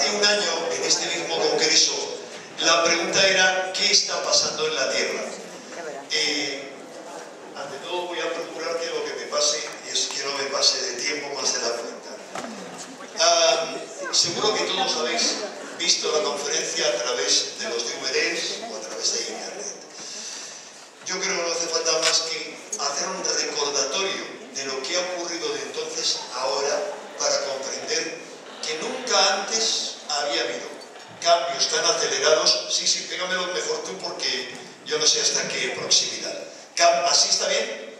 Hace un año, en este mismo congreso, la pregunta era ¿qué está pasando en la Tierra? Ante todo voy a procurar que lo que me pase es que no me pase de tiempo más de la cuenta. Seguro que todos habéis visto la conferencia a través de los DVDs o a través de Internet. Yo creo que no hace falta más que hacer un recordatorio de lo que ha ocurrido de entonces a ahora para comprender que nunca antes había habido cambios tan acelerados. Sí, pégamelo mejor tú porque yo no sé hasta qué proximidad. ¿Así está bien?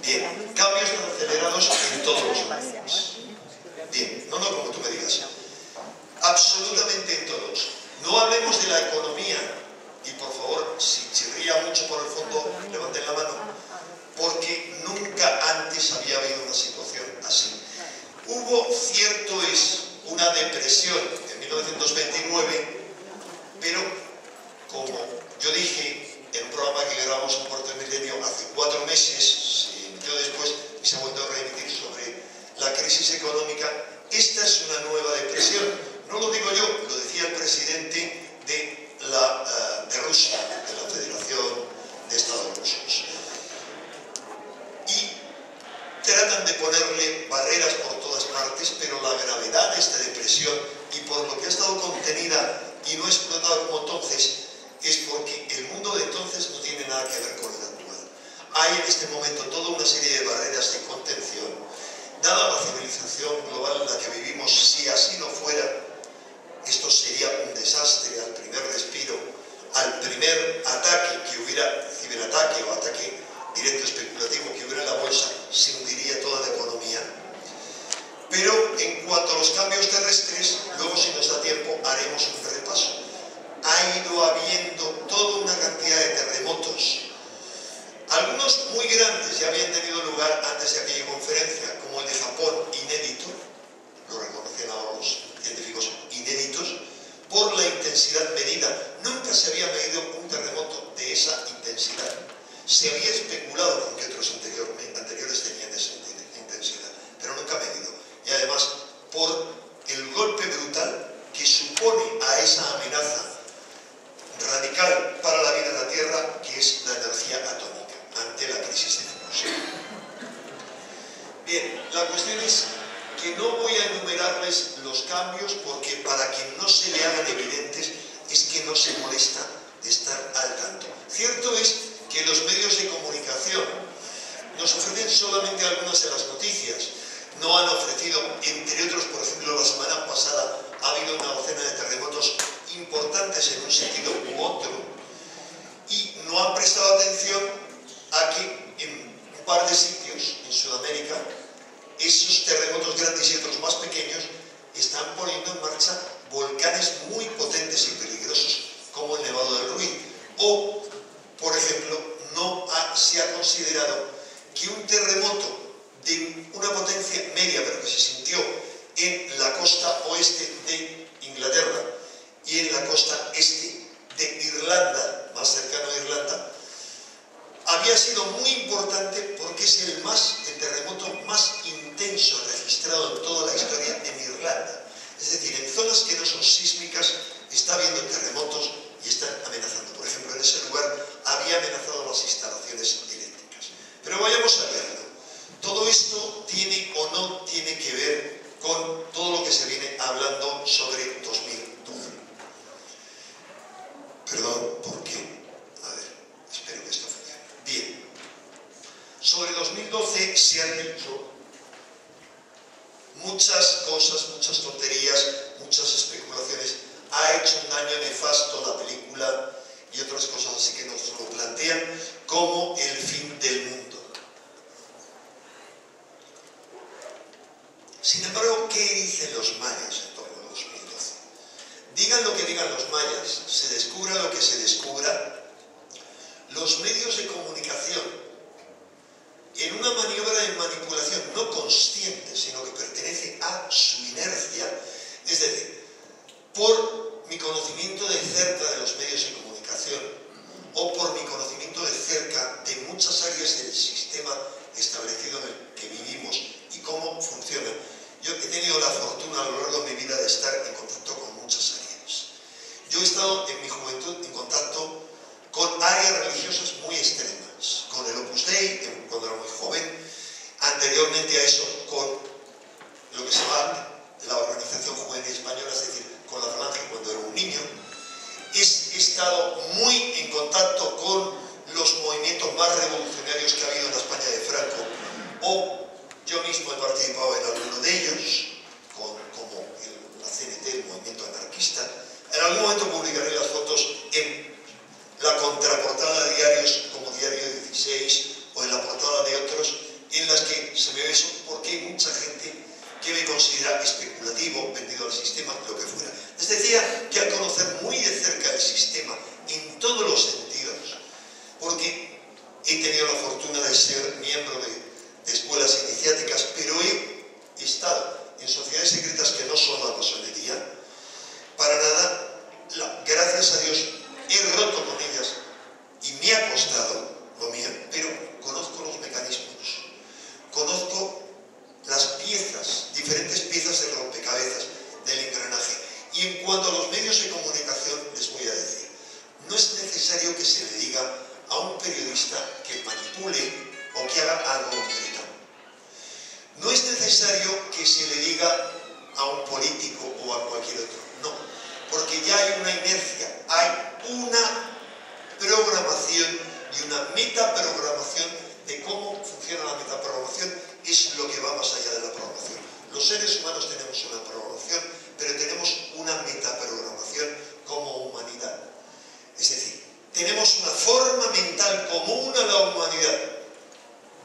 Bien. Cambios tan acelerados en todos los países. Bien. No, como tú me digas. Absolutamente en todos. No hablemos de la economía. Y por favor, si chirría mucho por el fondo, levanten la mano. Porque nunca antes había habido una situación así. Hubo, cierto es, una depresión en 1929, pero como yo dije en un programa que grabamos en Puerto Milenio hace 4 meses, se emitió después y se ha vuelto a remitir sobre la crisis económica, esta es una nueva depresión. No lo digo yo, lo decía el presidente de Rusia, de la Federación de Estados Rusos. Y tratan de ponerle barreras por todas partes, pero la gravedad de esta depresión y por lo que ha estado contenida y no explotado como entonces, es porque el mundo de entonces no tiene nada que ver con el actual. Hay en este momento toda una serie de barreras de contención. Dada la civilización global en la que vivimos, si así no fuera, esto sería un desastre al primer respiro, al primer ataque que hubiera, ciberataque o ataque directo especulativo que hubiera en la bolsa, se hundiría toda la economía. Pero en cuanto a los cambios terrestres, luego si nos da tiempo haremos un repaso. Ha ido habiendo toda una cantidad de terremotos. Algunos muy grandes ya habían tenido lugar antes de aquella conferencia, como el de Japón, inédito, lo reconocen ahora los científicos, inéditos, por la intensidad medida. Nunca se había medido un terremoto de esa intensidad. Se había especulado con que otros anteriores tenían esa intensidad, pero nunca medido. Y además, por el golpe brutal que supone a esa amenaza radical para la vida en la Tierra, que es la energía atómica, ante la crisis de fusión. Bien, la cuestión es que no voy a enumerarles los cambios porque para que no se le hagan evidentes es que no se molesta de estar al tanto. Cierto es que los medios de comunicación nos ofrecen solamente algunas de las noticias. No han ofrecido, entre otros, por ejemplo, la semana pasada ha habido una docena de terremotos importantes en un sentido u otro y no han prestado atención a que en un par de sitios en Sudamérica esos terremotos grandes y otros más pequeños están poniendo en marcha volcanes muy potentes y peligrosos como el Nevado del Ruiz. O, por ejemplo, no se ha considerado que un terremoto de una potencia media, pero que se sintió en la costa oeste de Inglaterra y en la costa este de Irlanda, más cercano a Irlanda, había sido muy importante porque es el terremoto más intenso registrado en toda la historia en Irlanda. Es decir, en zonas que no son sísmicas está habiendo terremotos y están amenazando. Por ejemplo, en ese lugar había amenazado las instalaciones eléctricas. Pero vayamos a verlo. Todo esto tiene o no tiene que ver con todo lo que se viene hablando sobre 2012. Perdón, ¿por qué? A ver, espero que esto funcione. Bien. Sobre 2012 se han dicho muchas cosas, muchas tonterías, muchas especulaciones. Ha hecho un daño nefasto la película y otras cosas así que nos lo plantean como el fin del mundo. Sin embargo, ¿qué dicen los mayas en torno a 2012? Digan lo que digan los mayas, se descubra lo que se descubra, los medios de comunicación, en una maniobra de manipulación no consciente, sino que pertenece a su inercia, es decir, por mi conocimiento de cerca de los medios de comunicación o por mi conocimiento de cerca de muchas áreas del sistema establecido en el que vivimos y cómo funcionan. Yo he tenido la fortuna a lo largo de mi vida de estar en contacto con áreas religiosas muy extremas, con el Opus Dei, cuando era muy joven, anteriormente a eso con lo que se llama la Organización Juvenil Española, es decir, con la Falange cuando era un niño. He estado muy en contacto con los movimientos más revolucionarios que ha habido en la España de Franco, o yo mismo he participado en alguno de ellos, como la CNT, el movimiento anarquista. En algún momento publicaré las fotos en la contraportada de diarios como Diario 16 o en la portada de otros, en las que se me ve eso, porque hay mucha gente que me considera especulativo, vendido al sistema, lo que fuera. Les decía que al conocer muy de cerca el sistema en todos los sentidos, porque he tenido la fortuna de ser miembro de escuelas iniciáticas, pero he estado en sociedades secretas que no son la masonería, para nada, gracias a Dios, he roto con ellas y me ha costado lo mío, pero conozco los mecanismos, conozco las piezas, diferentes piezas de rompecabezas del engranaje. Y en cuanto a los medios de comunicación, les voy a decir, no es necesario que se le diga a un periodista que manipule o que haga algo concreto. No es necesario que se le diga a un político o a cualquier otro, no, porque ya hay una inercia, hay una programación y una metaprogramación de cómo funciona la metaprogramación, es lo que va más allá de la programación. Los seres humanos tenemos una programación, pero tenemos una metaprogramación como humanidad. Es decir, tenemos una forma mental común a la humanidad,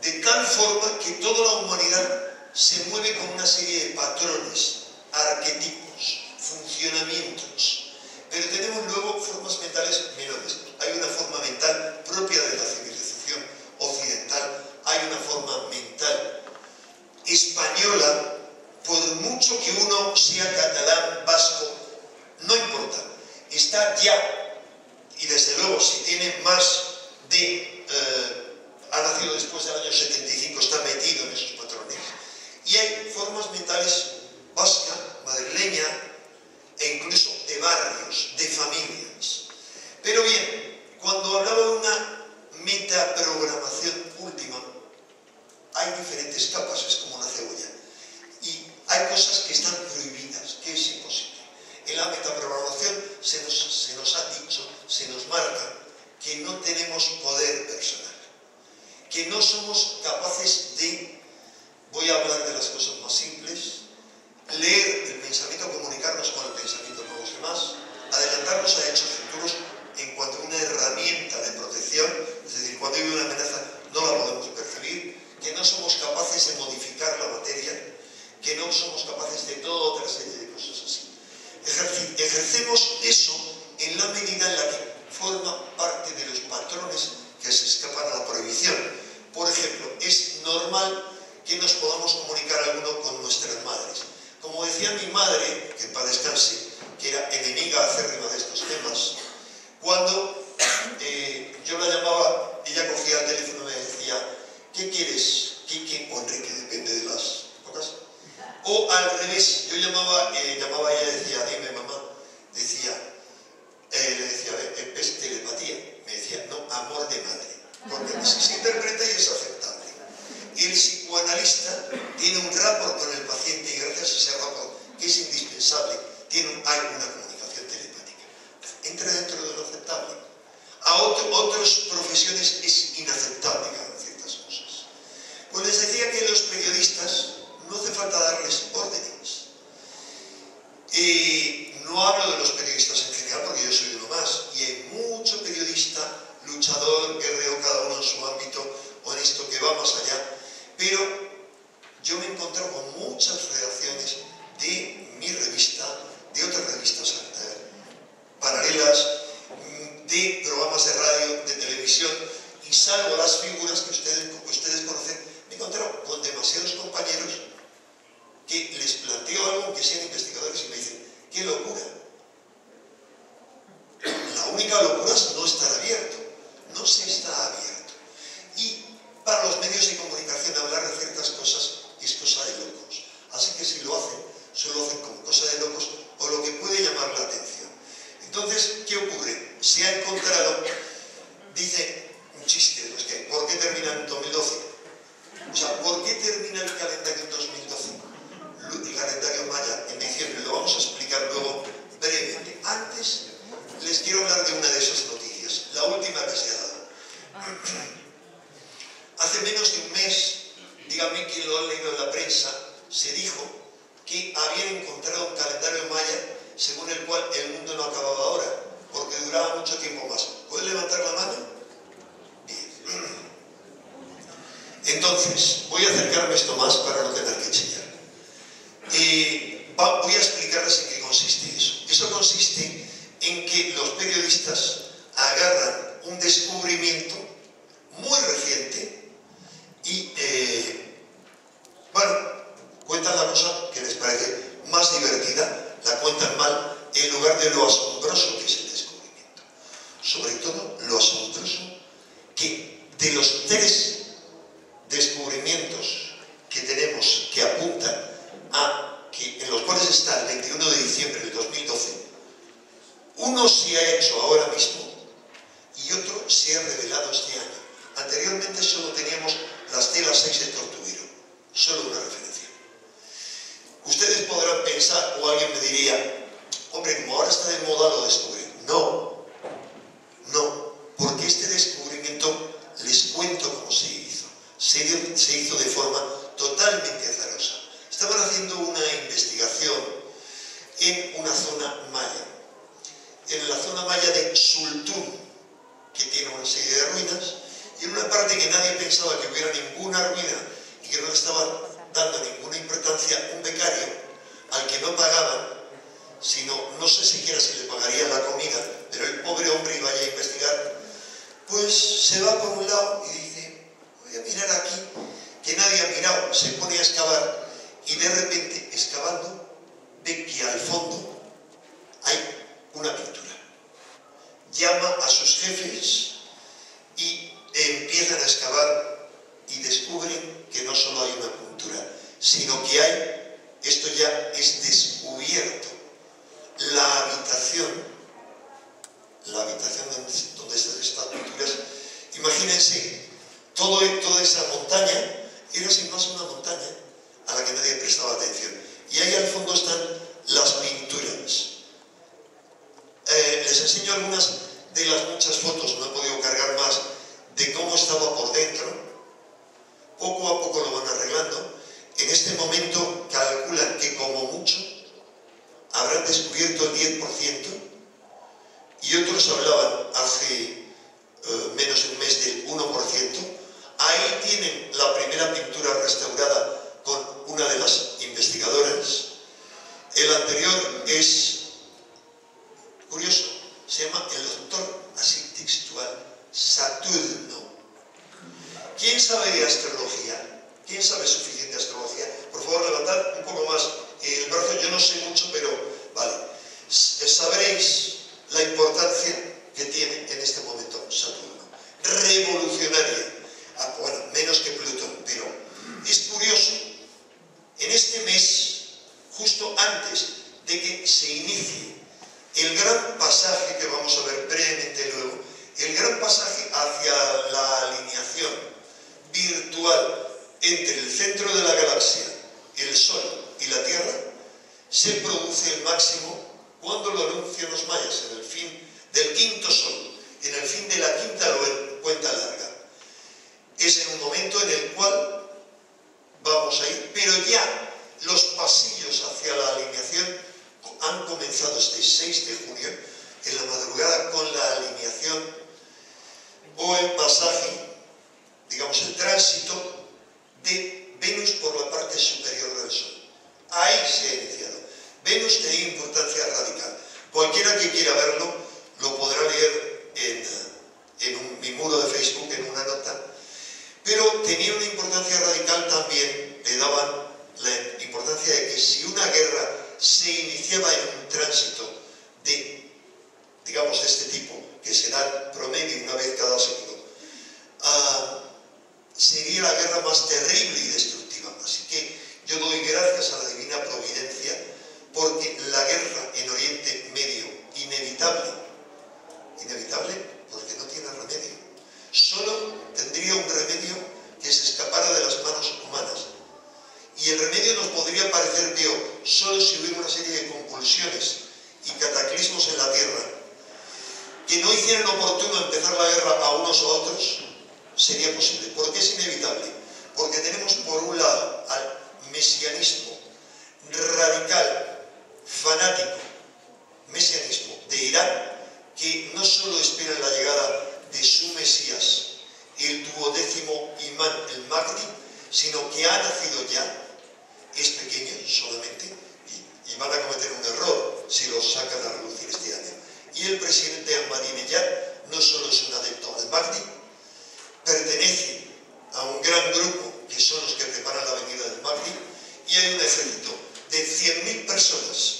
de tal forma que toda la humanidad se mueve con una serie de patrones, arquetipos, funcionamientos, pero tenemos luego formas mentales menores. Hay una forma mental propia de la civilización occidental, hay una forma mental española, por mucho que uno sea catalán, vasco, no importa, está ya, y desde luego si tiene más de, ha nacido después del año 75, está metido en esos patrones, y hay formas mentales vasca, madrileña, e incluso de barrios, de familias. Pero bien, cuando hablaba de una metaprogramación última, hay diferentes capas, es como una cebolla. Y hay cosas que están prohibidas, que es imposible. En la metaprogramación se nos ha dicho, se nos marca que no tenemos poder personal, que no somos capaces de, voy a hablar de las cosas más simples, leer el pensamiento, comunicarnos con el pensamiento con los demás, adelantarnos a hechos futuros en cuanto a una herramienta de protección, es decir, cuando hay una amenaza no la podemos percibir, que no somos capaces de modificar la materia, que no somos capaces de toda otra serie de cosas así. Ejercemos eso en la medida en la que forma parte de los patrones que se escapan a la prohibición. Por ejemplo, es normal que nos podamos comunicar alguno con nuestras madres. Como decía mi madre, que en paz descanse, que era enemiga acérrima de estos temas, cuando yo la llamaba, ella cogía el teléfono y me decía, ¿qué quieres, Quique o Enrique? Depende de las épocas. O al revés, yo llamaba a ella y decía, dime mamá, le decía, ¿ves telepatía? Me decía, no, amor de madre, porque así se interpreta y es aceptable. El psicoanalista tiene un rapport con el paciente y gracias a ese rapport, que es indispensable, hay una comunicación telepática. Entra dentro de lo aceptable. A otras profesiones es inaceptable que hagan ciertas cosas. Pues les decía que los periodistas no hace falta darles órdenes. No hablo de los periodistas en general porque yo soy uno más, y hay mucho periodista, luchador, guerrero, cada uno en su ámbito, honesto, que va más allá. Pero yo me encuentro con muchas redacciones de mi revista, de otras revistas paralelas, de programas de radio, de televisión, y salvo las figuras que ustedes conocen, me encuentro con demasiados compañeros que les planteo algo, aunque sean investigadores, y me dicen, ¡qué locura! La única locura es no estar abierto. No se está abierto. Y para los medios de comunicación hablar de ciertas cosas es cosa de locos. Así que si lo hacen, solo hacen como cosa de locos o lo que puede llamar la atención. Entonces, ¿qué ocurre? Se ha encontrado dice un chiste, ¿no? Es que, ¿por qué termina en 2012? O sea, ¿por qué termina el calendario en 2012? El calendario maya en diciembre, lo vamos a explicar luego brevemente. Antes les quiero hablar de una de esas noticias, la última que se ha dado. Hace menos de un mes, díganme quién lo ha leído en la prensa, se dijo que habían encontrado un calendario maya según el cual el mundo no acababa ahora, porque duraba mucho tiempo más. ¿Pueden levantar la mano? Bien. Entonces, voy a acercarme esto más para no tener que chillar. Voy a explicarles en qué consiste eso. Eso consiste en que los periodistas agarran un descubrimiento muy reciente y, bueno, cuentan la cosa que les parece más divertida, la cuentan mal en lugar de lo asombroso que es el descubrimiento. Sobre todo, lo asombroso que de los 3 descubrimientos que tenemos que apuntan a que en los cuales está el 21 de diciembre del 2012, uno se ha hecho ahora mismo y otro se ha revelado este año. Anteriormente solo teníamos las telas 6 de Tortuguero, solo una referencia. Ustedes podrán pensar, o alguien me diría, hombre, como ahora está de moda lo descubrir. No, porque este descubrimiento, les cuento cómo se hizo. Se hizo de forma totalmente azarosa. Estaban haciendo una investigación en una zona maya, en la zona maya de Sultún, que tiene una serie de ruinas, y en una parte que nadie pensaba que hubiera ninguna ruina y que no le estaban dando ninguna importancia, un becario al que no pagaban, sino, no sé siquiera si le pagarían la comida, pero el pobre hombre iba a investigar, pues se va por un lado y dice, voy a mirar aquí, que nadie ha mirado, se pone a excavar y de repente, excavando, ve que al fondo hay una pintura. Llama a sus jefes y empiezan a excavar y descubren que no solo hay una pintura, sino que hay, esto ya es descubierto, la habitación donde están estas pinturas. Imagínense, toda esa montaña era sin más una montaña a la que nadie prestaba atención. Y ahí al fondo están las pinturas. Les enseño algunas de las muchas fotos, no he podido cargar más, de cómo estaba por dentro. Poco a poco lo van arreglando. En este momento calculan que como mucho habrán descubierto el 10%, y otros hablaban hace menos de un mes del 1%. Ahí tienen la primera pintura restaurada con una de las investigadoras. El anterior es curioso, se llama el doctor, así textual, Saturno. ¿Quién sabe de astrología? ¿Quién sabe suficiente de astrología? Por favor, levantad un poco más el brazo. Yo no sé mucho, pero vale. Sabréis la importancia que tiene en este momento Saturno. Revolucionaria. Bueno, menos que Plutón, pero es curioso. En este mes, justo antes de que se inicie el gran pasaje que vamos a ver brevemente luego, el gran pasaje hacia la alineación virtual entre el centro de la galaxia, el Sol y la Tierra, se produce el máximo cuando lo anuncian los mayas, en el fin del quinto Sol, en el fin de la quinta cuenta larga. Es en un momento en el cual vamos a ir, pero ya los pasillos hacia la alineación han comenzado este 6 de junio, en la madrugada, con la alineación o el pasaje, digamos el tránsito de Venus por la parte superior del Sol. Ahí se ha iniciado. Venus tenía importancia radical. Cualquiera que quiera verlo lo podrá leer en mi muro de Facebook, en una nota, pero tenía una importancia radical también, le daban la importancia de que si una guerra se iniciaba en un tránsito de, digamos, de este tipo, que será promedio una vez cada siglo, sería la guerra más terrible y destructiva. Así que yo doy gracias a la divina providencia, porque la guerra en Oriente Medio, inevitable, porque no tiene remedio, solo si hubiera una serie de compulsiones y cataclismos en la tierra que no hicieran oportuno empezar la guerra a unos o a otros, sería posible. ¿Por qué es inevitable? Porque tenemos por un lado al mesianismo radical, fanático, mesianismo de Irán, que no solo espera la llegada de su Mesías, el 12º imán, el Mahdi, sino que ha nacido ya, es pequeño solamente, y van a cometer un error si lo sacan a relucir este año. Y el presidente Ahmadinejad no solo es un adepto al Mahdi, pertenece a un gran grupo que son los que preparan la venida del Mahdi, y hay un ejército de 100.000 personas,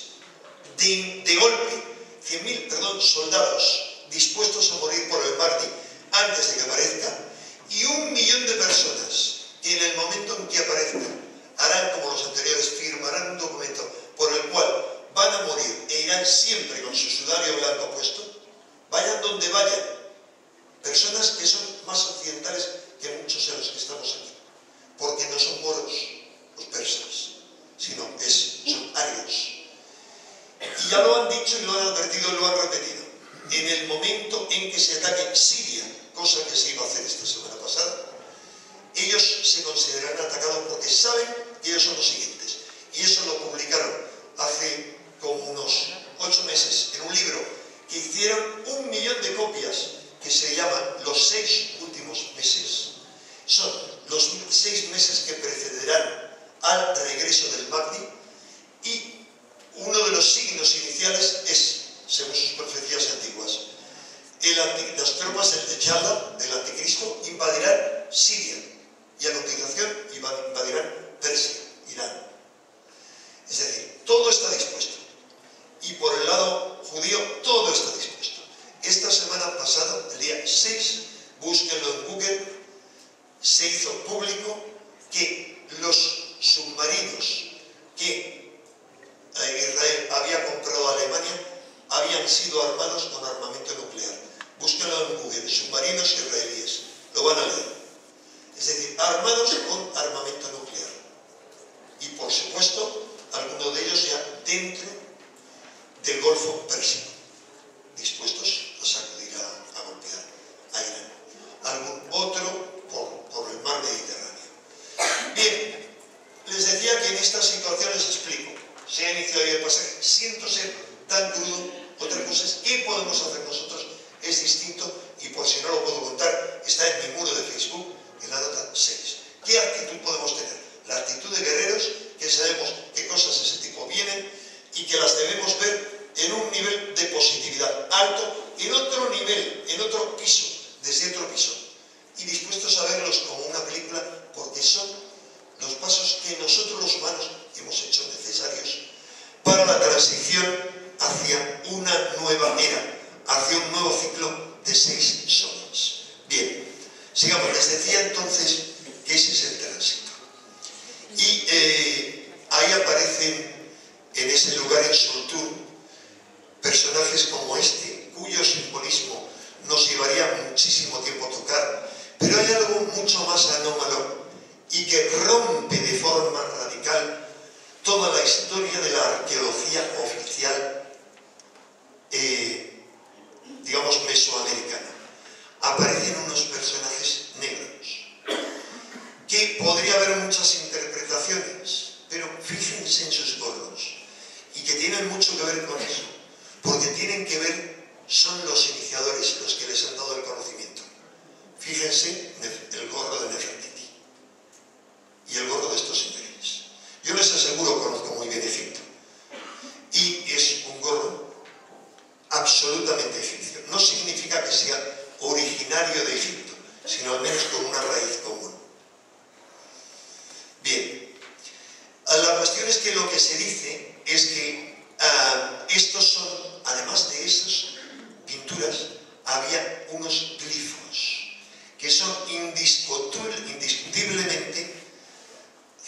de golpe, 100.000 soldados dispuestos a morir por el Mahdi antes de que aparezca, y 1 millón de personas que en el momento en que aparezca harán como los anteriores, firmarán un documento por el cual van a morir e irán siempre con su sudario blanco puesto, vayan donde vayan. Personas que son más occidentales que muchos de los que estamos aquí, porque no son moros los persas, sino son arios. Y ya lo han dicho y lo han advertido y lo han repetido. En el momento en que se ataque Siria, cosa que se iba a hacer esta semana pasada, ellos se considerarán atacados porque saben que ellos son los siguientes. Y eso lo publicaron hace como unos 8 meses en un libro que hicieron 1 millón de copias, que se llama Los 6 últimos meses. Son los 6 meses que precederán al regreso del Mahdi, y uno de los signos iniciales es, según sus profecías antiguas, las tropas del Techala, del anticristo, invadirán Siria, y a continuación invadirán Persia, Irán. Es decir, todo está dispuesto. Y por el lado judío, todo está dispuesto. Esta semana pasada, el día 6, búsquenlo en Google, se hizo público que los submarinos que Israel había comprado a Alemania habían sido armados con armamento nuclear. Búsquenlo en Google, submarinos israelíes, lo van a leer. Es decir, armados con armamento nuclear. Y por supuesto, algunos de ellos ya dentro del Golfo Pérsico, dispuestos a sacudir, a golpear a Irán. Algún otro por el mar Mediterráneo. Bien, les decía que en estas situaciones, explico, se ha iniciado ya el pasaje, siento ser tan crudo. Otra cosa es qué podemos hacer nosotros, es distinto, y por si no lo puedo contar, está en mi muro de Facebook, en la nota 6. ¿Qué actitud podemos tener? La actitud de guerreros, que sabemos que cosas de ese tipo vienen y que las debemos ver en un nivel de positividad alto, en otro nivel, en otro piso, desde otro piso, y dispuestos a verlos como una película, porque son los pasos que nosotros los humanos hemos hecho necesarios para la transición hacia una nueva era, hacia un nuevo ciclo de 6 soles. Bien, sigamos. Les decía entonces que ese es el tránsito. Y ahí aparecen en ese lugar en Sultur personajes como este, cuyo simbolismo nos llevaría muchísimo tiempo a tocar, pero hay algo mucho más anómalo y que rompe de forma radical toda la historia de la arqueología oficial, digamos, mesoamericana. Aparecen unos personajes negros, que podría haber muchas interpretaciones, pero fíjense en sus gorros, y que tienen mucho que ver con eso, porque tienen que ver, son los iniciadores los que les han dado el conocimiento. Fíjense el gorro de Nefertiti y el gorro de estos señores. Yo les aseguro, conozco muy bien Egipto, y es un gorro absolutamente egipcio. No significa que sea originario de Egipto, sino al menos con una raíz común. Bien, la cuestión es que lo que se dice es que estos son, además de estas pinturas, había unos glifos que son indiscutiblemente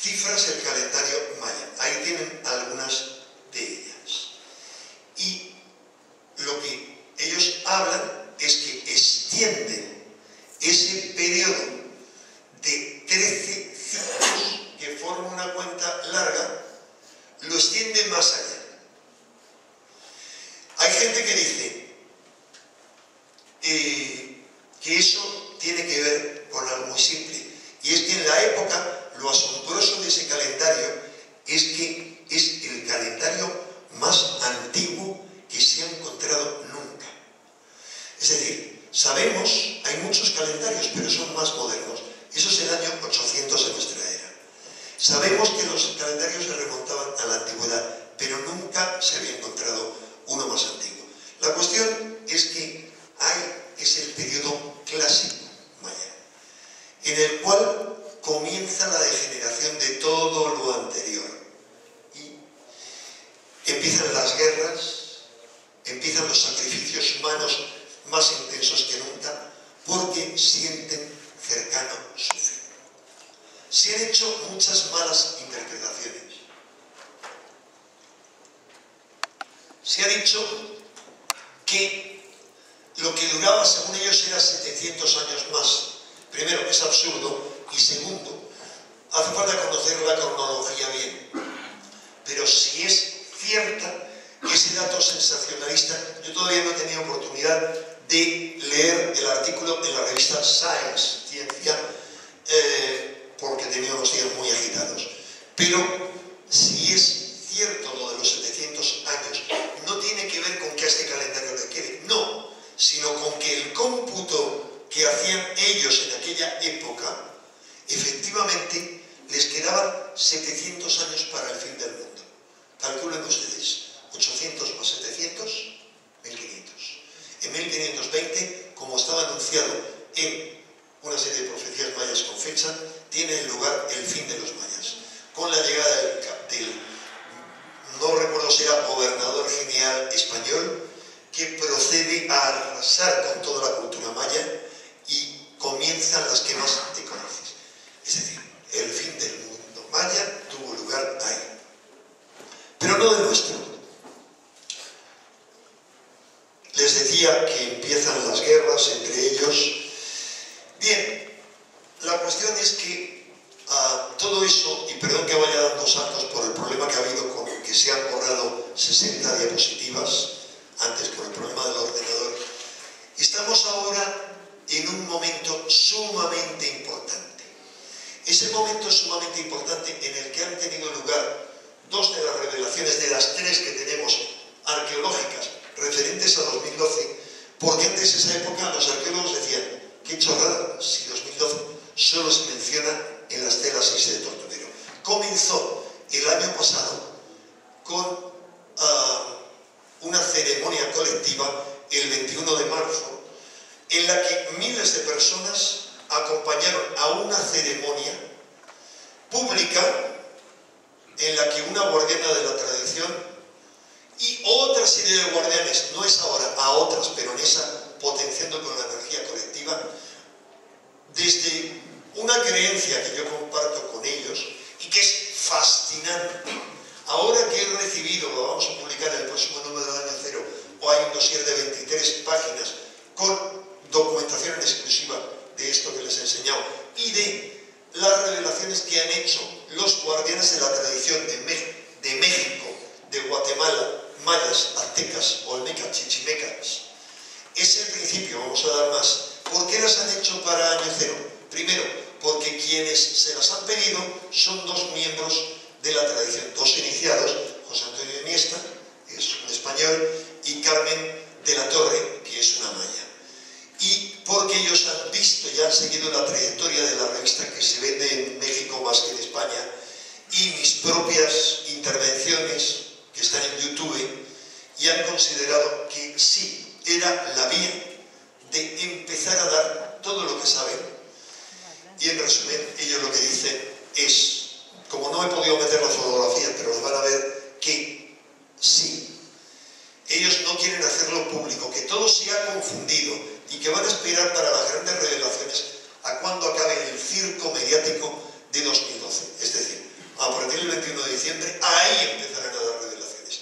cifras del calendario maya. Ahí tienen algunas de ellas. Y lo que ellos hablan es que extienden ese periodo de 13 ciclos que forman una cuenta larga, lo extiende más allá. Hay gente que dice que eso tiene que ver con algo muy simple, y es que en la época lo asombroso de ese calendario es que es el calendario más antiguo que se ha encontrado nunca. Es decir, sabemos, hay muchos calendarios, pero son más modernos. Eso es el año 800 de nuestra era. Sabemos que los calendarios se remontaban a la antigüedad, pero nunca se había encontrado uno más antiguo. La cuestión es que es el periodo clásico maya, en el cual comienza la degeneración de todo lo anterior. Y empiezan las guerras, empiezan los sacrificios humanos más intensos que nunca, porque sienten cercano su fin. Se han hecho muchas malas interpretaciones. Se ha dicho que lo que duraba, según ellos, era 700 años más. Primero, es absurdo, y segundo, hace falta conocer la cronología bien. Pero si es cierta ese dato sensacionalista, yo todavía no he tenido oportunidad de leer el artículo en la revista Science, Ciencia, porque he tenido unos días muy agitados. Pero si es cierto lo de los 700 años, no tiene que ver con que a este calendario le quede, no, sino con que el cómputo que hacían ellos en aquella época, efectivamente les quedaban 700 años para el fin del mundo. Calculen ustedes, 800 más 700, 1500. En 1520, como estaba anunciado en una serie de profecías mayas con fecha, tiene lugar el fin de los mayas. Con la llegada del no recuerdo si era gobernador general español, que procede a arrasar con toda la cultura maya, y comienzan las que más te conoces. Es decir, el fin del mundo maya tuvo lugar ahí. Pero no de nuestro. Les decía que empiezan las guerras entre ellos. Bien, la cuestión es que todo eso, y perdón que vaya dando saltos por el problema que ha habido con que se han borrado 60 diapositivas, antes por el problema del ordenador, estamos ahora en un momento sumamente importante. Ese momento sumamente importante en el que han tenido lugar dos de las revelaciones de las tres que tenemos arqueológicas referentes a 2012, porque antes de esa época los arqueólogos decían, qué chorrada, si 2012 solo se menciona en las telas 6 de Tortuguero. Comenzó el año pasado con una ceremonia colectiva el 21 de marzo, en la que miles de personas acompañaron a una ceremonia pública en la que una guardiana de la tradición y otra serie de guardianes, no es ahora, a otras, pero en esa, potenciando con la energía colectiva, desde una creencia que yo comparto con ellos y que es fascinante. Ahora que he recibido, lo vamos a publicar en el próximo número del Año Cero, o hay un dossier de 23 páginas con documentación en exclusiva de esto que les he enseñado y de las revelaciones que han hecho los guardianes de la tradición de México, de Guatemala, mayas, aztecas, olmecas, chichimecas. Es el principio, vamos a dar más. ¿Por qué las han hecho para Año Cero? Primero, porque quienes se las han pedido son dos miembros de la tradición, dos iniciados, José Antonio Iniesta, que es un español, y Carmen de la Torre, que es una maya. Y porque ellos han visto y han seguido la trayectoria de la revista que se vende en México más que en España, y mis propias intervenciones que están en YouTube, y han considerado que sí, era la vía de empezar a dar todo lo que saben. Y en resumen, ellos lo que dicen es, como no he podido meter las fotografías, pero lo van a ver, que sí, ellos no quieren hacerlo público, que todo se ha confundido y que van a esperar para las grandes revelaciones a cuando acabe el circo mediático de 2012. Es decir, a partir del 21 de diciembre, ahí empezarán a dar revelaciones.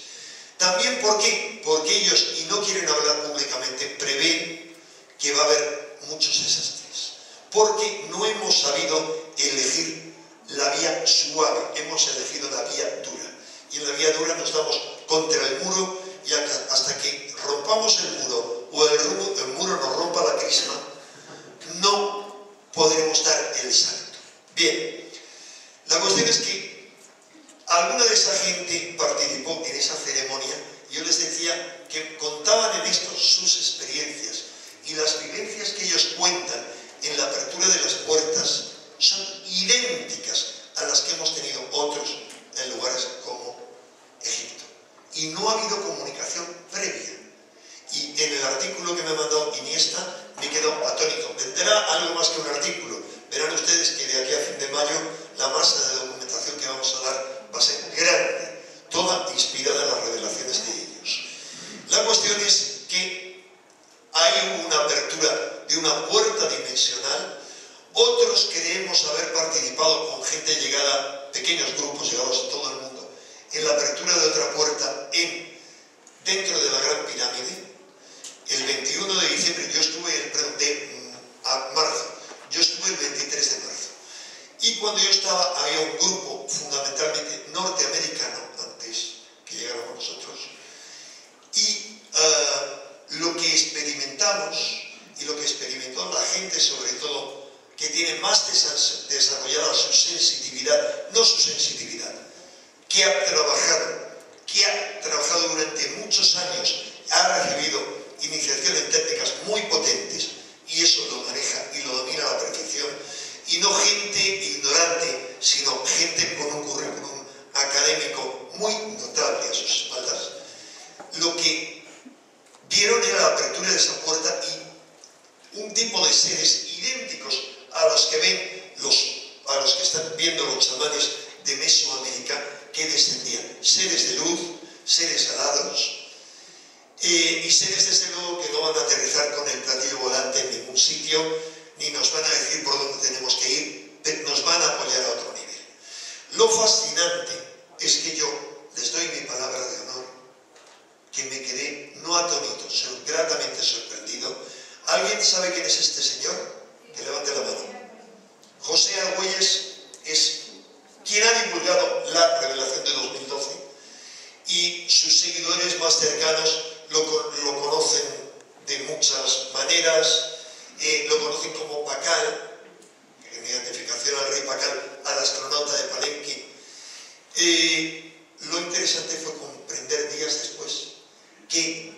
También, ¿por qué? Porque ellos, y no quieren hablar públicamente, prevén que va a haber muchos desastres. Porque no hemos sabido elegir la vía suave, hemos elegido la vía dura. Y y en la vía dura nos damos contra el muro y hasta que rompamos el muro o el muro nos rompa la crisma, no podremos dar el salto. Bien, la cuestión es que alguna de esa gente participó en esa ceremonia. Yo les decía que contaban en esto sus experiencias y las vivencias que ellos cuentan en la apertura de las puertas son idénticas a las que hemos tenido otros en lugares como Egipto. Y no ha habido comunicación previa. Y en el artículo que me ha mandado Iniesta me quedo atónito. Vendrá algo más que un artículo. Verán ustedes que de aquí a fin de mayo la masa de documentación que vamos a dar va a ser grande, toda inspirada en las revelaciones de ellos. La cuestión es que hay una apertura de una puerta dimensional. Otros creemos haber participado con gente llegada, pequeños grupos llegados a todo el mundo, en la apertura de otra puerta dentro de la Gran Pirámide. El 21 de diciembre, yo estuve yo estuve el 23 de marzo. Y cuando yo estaba, había un grupo fundamentalmente norteamericano, antes que llegáramos nosotros, y lo que experimentamos y lo que experimentó la gente, sobre todo, que tiene más desarrollada su sensibilidad, no su sensibilidad, que ha trabajado durante muchos años, ha recibido iniciación en técnicas muy potentes y eso lo maneja y lo domina a la perfección, y no gente ignorante, sino gente con un currículum académico muy notable a sus espaldas. Lo que vieron era la apertura de esa puerta y un tipo de seres idénticos a los que están viendo los chamanes de Mesoamérica, que descendían, seres de luz, seres alados, y seres desde luego que no van a aterrizar con el platillo volante en ningún sitio, ni nos van a decir por dónde tenemos que ir, nos van a apoyar a otro nivel. Lo fascinante es que yo les doy mi palabra de honor, que me quedé no atónito, gratamente sorprendido. ¿Alguien sabe quién es este señor? Que levante la mano. José Argüelles es quien ha divulgado la revelación de 2012 y sus seguidores más cercanos lo conocen de muchas maneras, lo conocen como Pacal, en identificación al rey Pacal, al astronauta de Palenque. Lo interesante fue comprender días después que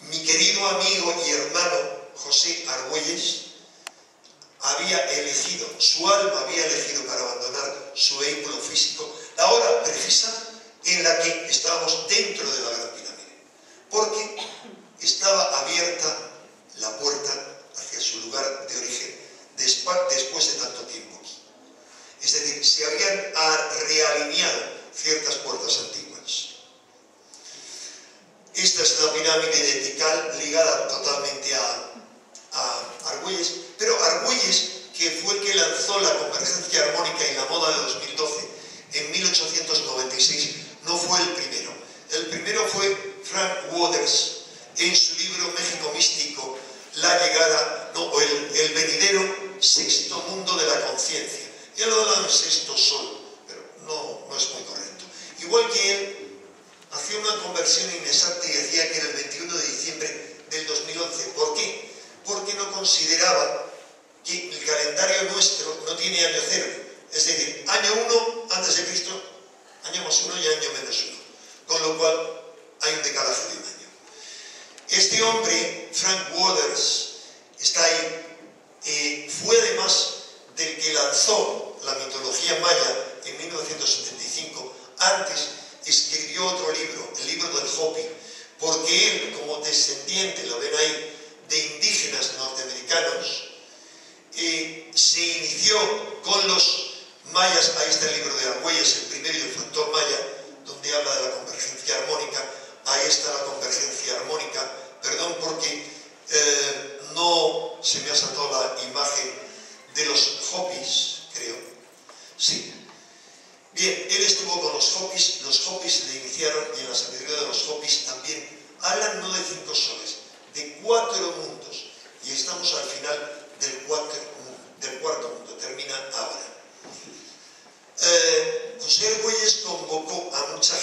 mi querido amigo y hermano José Argüelles había elegido, su alma había elegido para abandonar su vehículo físico la hora precisa en la que estábamos dentro de la Gran Pirámide, porque estaba abierta la puerta hacia su lugar de origen después de tanto tiempo aquí. Es decir, se habían realineado ciertas puertas antiguas. Esta es la pirámide de Tikal, ligada totalmente a Argüelles, pero Argüelles, que fue el que lanzó la convergencia armónica y la moda de 2012 en 1896, no fue el primero. El primero fue Frank Waters en su libro México Místico, la llegada, o el venidero sexto mundo de la conciencia. Él lo da en sexto sol, pero no es muy correcto. Igual que él hacía una conversión inexacta y decía que era el 21 de diciembre del 2011. ¿Por qué? Porque no consideraba que el calendario nuestro no tiene año cero. Es decir, año 1 antes de Cristo, año más 1 y año menos 1. Con lo cual hay un decalaje de un año. Este hombre, Frank Waters, está ahí. Fue además del que lanzó la mitología maya en 1975. Antes escribió otro libro, el libro del Hopi, porque él, como descendiente, lo ven ahí, de indígenas norteamericanos, se inició con los mayas. Ahí está el libro de Argüelles, el primero y el factor maya, donde habla de la convergencia armónica. Ahí está la convergencia armónica. Perdón porque no se me ha saltado la imagen de los Hopis, creo. Sí. Bien, él estuvo con los Hopis le iniciaron, y en la sabiduría de los Hopis también hablan no de 5 soles, de 4 mundos, y estamos al final del cuarto mundo, termina ahora. José Argüelles convocó a mucha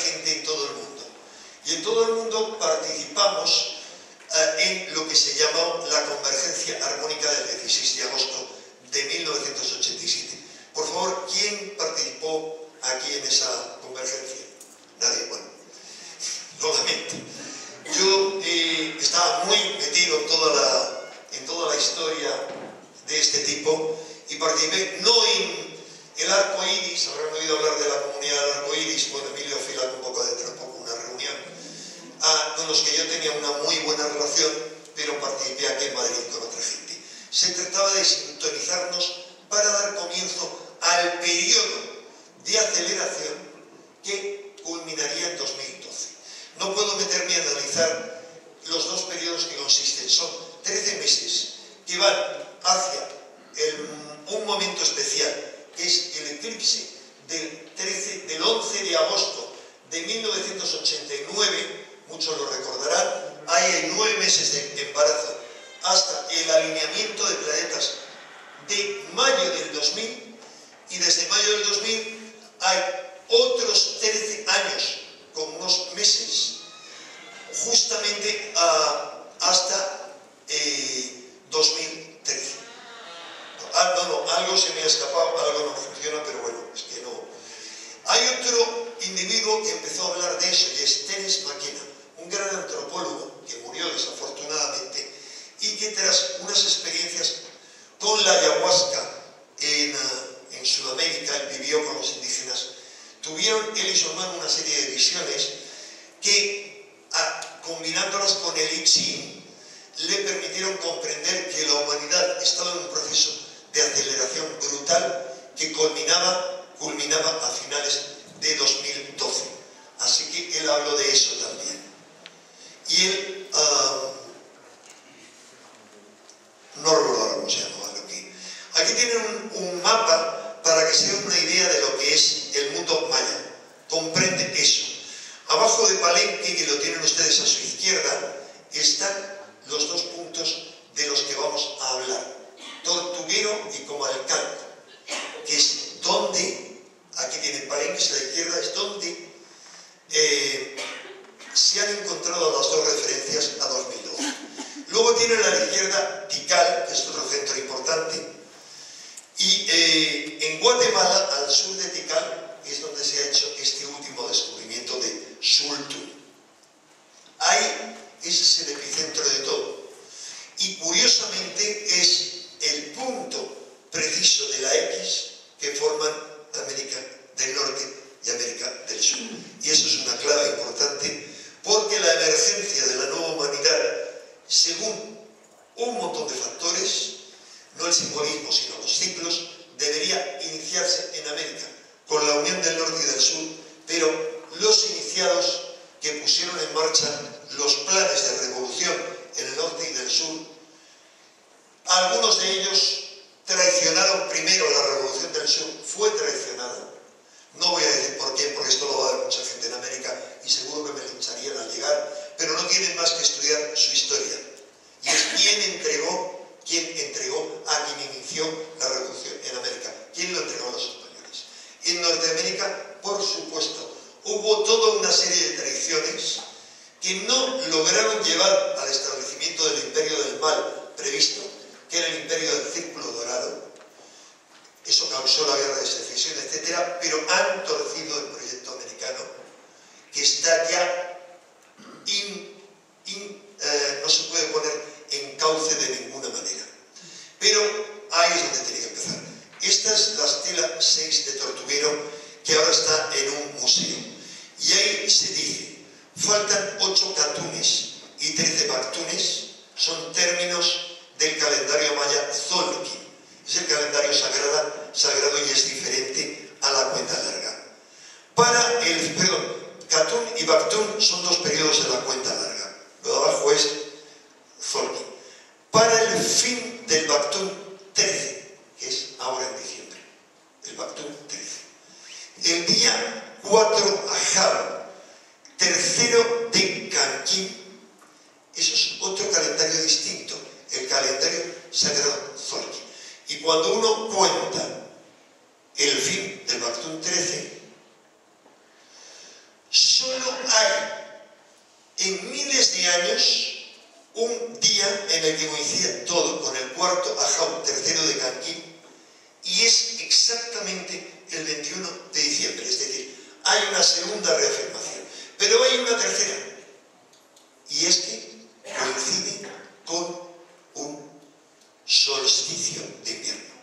tiempo y participé no en el Arco Iris, habrán oído hablar de la comunidad del Arco Iris, bueno, Emilio Fila convocó dentro de poco una reunión, con los que yo tenía una muy buena relación, pero participé aquí en Madrid con otra gente. Se trataba de sintonizarnos para dar comienzo al periodo de aceleración que culminaría en 2012. No puedo meterme a analizar los dos periodos que consisten. Son 13 meses que van hacia un momento especial, que es el eclipse del 11 de agosto de 1989, muchos lo recordarán. Ahí hay 9 meses de embarazo hasta el alineamiento de planetas de mayo del 2000, y desde mayo del 2000 hay otros 13 años con unos meses justamente hasta 2013. Algo se me ha escapado, algo no funciona, pero bueno, es que no. Hay otro individuo que empezó a hablar de eso, y es Terence McKenna, un gran antropólogo que murió desafortunadamente y que tras unas experiencias con la ayahuasca en Sudamérica, él vivió con los indígenas, tuvieron él y su hermano una serie de visiones que, combinándolas con el I Ching, le permitieron comprender que la humanidad estaba en un proceso de aceleración brutal que culminaba a finales de 2012. Así que él habló de eso también. Y él, no recuerdo cómo se llamaba lo que. Aquí tienen un mapa para que se den una idea de lo que es el mundo maya. Comprende eso. Abajo de Palenque, que lo tienen ustedes a su izquierda, están los dos puntos de los que vamos a hablar: Tortuguero y Comalcalco, que es donde, aquí tienen Palenque a la izquierda, es donde se han encontrado las dos referencias a 2012. Luego tienen a la izquierda Tikal, que es otro centro importante, y en Guatemala, al sur de Tikal, es donde se ha hecho este último descubrimiento de Xultu. Ahí ese es el epicentro de todo. Y curiosamente es el punto preciso de la X que forman América del Norte y América del Sur. Y eso es una clave importante, porque la emergencia de la nueva humanidad, según un montón de factores, no el simbolismo sino los ciclos, debería iniciarse en América, con la unión del norte y del sur, pero los iniciados que pusieron en marcha los planes de revolución en el norte y del sur, algunos de ellos traicionaron primero la revolución del sur, fue traicionada. No voy a decir por qué, porque esto lo va a ver mucha gente en América y seguro que me lincharían al llegar, pero no tienen más que estudiar su historia. Y es quién entregó a quien inició la revolución en América. ¿Quién lo entregó a los españoles? En Norteamérica, por supuesto, hubo toda una serie de traiciones que no lograron llevar al establecimiento del imperio del mal previsto, que era el imperio del Círculo Dorado. Eso causó la guerra de secesión, etc., pero han torcido el proyecto americano, que está ya no se puede poner en cauce de ninguna manera. Pero ahí es donde tiene que empezar. Esta es la estela 6 de Tortuguero, que ahora está en un museo. Y ahí se dice, faltan 8 catunes y 13 bactunes, son términos del calendario maya Tzolkin. Es el calendario sagrado y es diferente a la cuenta larga. Catún y Bactún son 2 periodos de la cuenta larga. Lo de abajo es Tzolkin. Para el fin del Bactún 13, que es ahora en diciembre, el Bactún 13. El día 4 Ajab, tercero de Canquín, eso es otro calendario distinto, el calendario sagrado Tzolkin. Y cuando uno cuenta el fin del Bactún 13, solo hay en miles de años un día en el que coincide todo con el cuarto Ajau, tercero de Canquín, y es exactamente el 21 de diciembre. Es decir, hay una segunda reafirmación, pero hay una tercera, y es que coincide con un solsticio de invierno.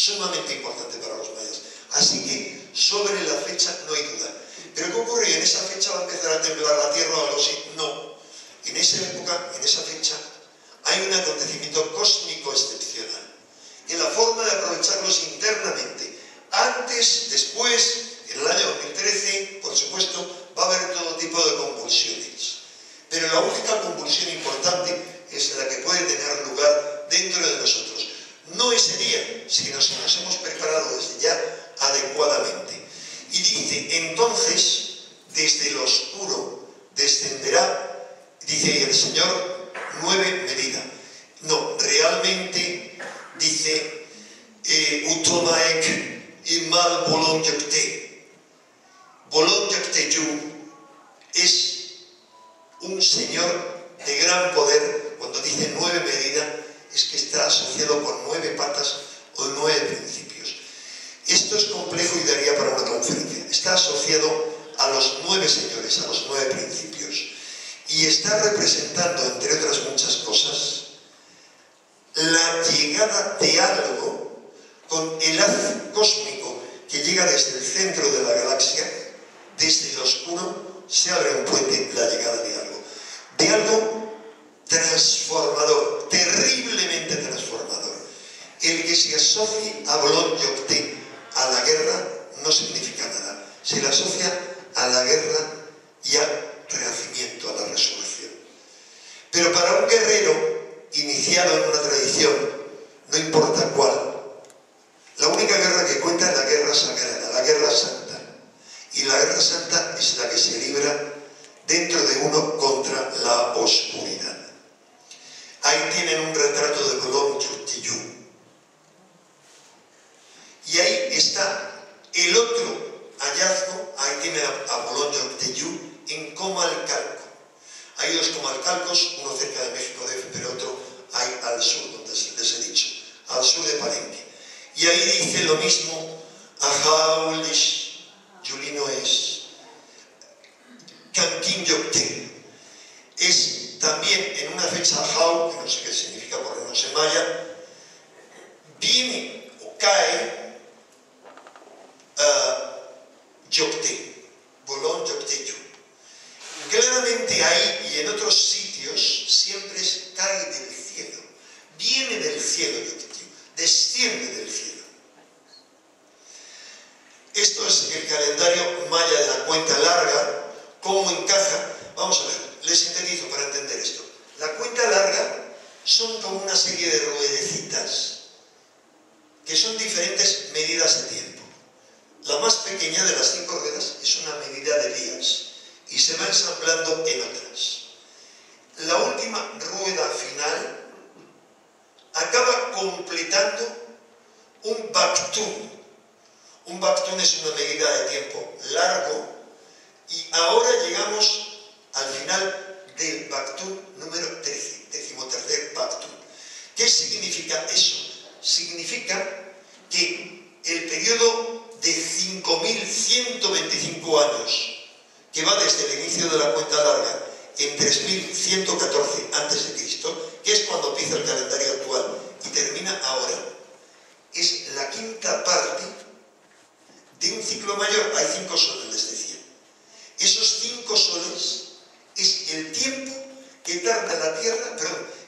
sumamente importante para los mayas. Así que sobre la fecha no hay duda. ¿Pero qué ocurre? ¿En esa fecha va a empezar a temblar la tierra o algo así? No. En esa época, en esa fecha, hay un acontecimiento cósmico excepcional. Y la forma de aprovecharlos internamente, antes, después, en el año 2013, por supuesto, va a haber todo tipo de convulsiones. Pero la única convulsión importante es la que puede tener lugar dentro de nosotros. No ese día, sino si nos hemos preparado desde ya adecuadamente. Y dice, entonces, desde lo oscuro descenderá, dice el Señor, 9 medidas. No, realmente dice, Utomaek imal bolon yokte. Bolon yokte yu es un Señor de gran poder. Cuando dice 9 medidas, es que está asociado con 9 patas o 9 principios. Esto es complejo y daría para una conferencia. Está asociado a los 9 señores, a los 9 principios. Y está representando, entre otras muchas cosas, la llegada de algo con el haz cósmico que llega desde el centro de la galaxia, desde el oscuro, se abre un puente, la llegada de algo transformador, terriblemente transformador. El que se asocie a Bolon Yokte, a la guerra, no significa nada. Se le asocia a la guerra y al renacimiento, a la resurrección. Pero para un guerrero iniciado en una tradición, no importa cuál, la única guerra que cuenta es la guerra sagrada, la guerra santa. Y la guerra santa es la que se libra dentro de uno contra la oscuridad. Ahí tienen un retrato de Bolon Yokte. Y ahí está el otro hallazgo, ahí tiene a Bolon Yokte en Comalcalco. Hay 2 Comalcalcos, uno cerca de México DF, pero otro hay al sur, donde les he dicho, al sur de Palenque. Y ahí dice lo mismo, Ajaulish, Julino es, Canquín Yokte. Es también en una fecha Ajau, que no sé qué significa porque no sé maya, viene o cae Yokte, Bolon Yokte. Claramente ahí y en otros sitios siempre cae del cielo, viene del cielo Yokte, desciende del cielo. Esto es el calendario maya de la cuenta larga. ¿Cómo encaja? Vamos a ver, les sintetizo para entender esto. La cuenta larga son como una serie de ruedecitas que son diferentes medidas de tiempo. La más pequeña de las 5 ruedas es una medida de días y se va ensamblando en otras. La última rueda final acaba completando un Baktun. Un Baktun es una medida de tiempo largo y ahora llegamos al final del Baktun número 13, 13º Baktun. ¿Qué significa eso? Significa que el periodo de 5.125 años, que va desde el inicio de la cuenta larga en 3.114 a.C., que es cuando empieza el calendario actual y termina ahora, es la 5ª parte de un ciclo mayor. Hay 5 soles, les decía. Esos 5 soles es el tiempo que tarda la Tierra,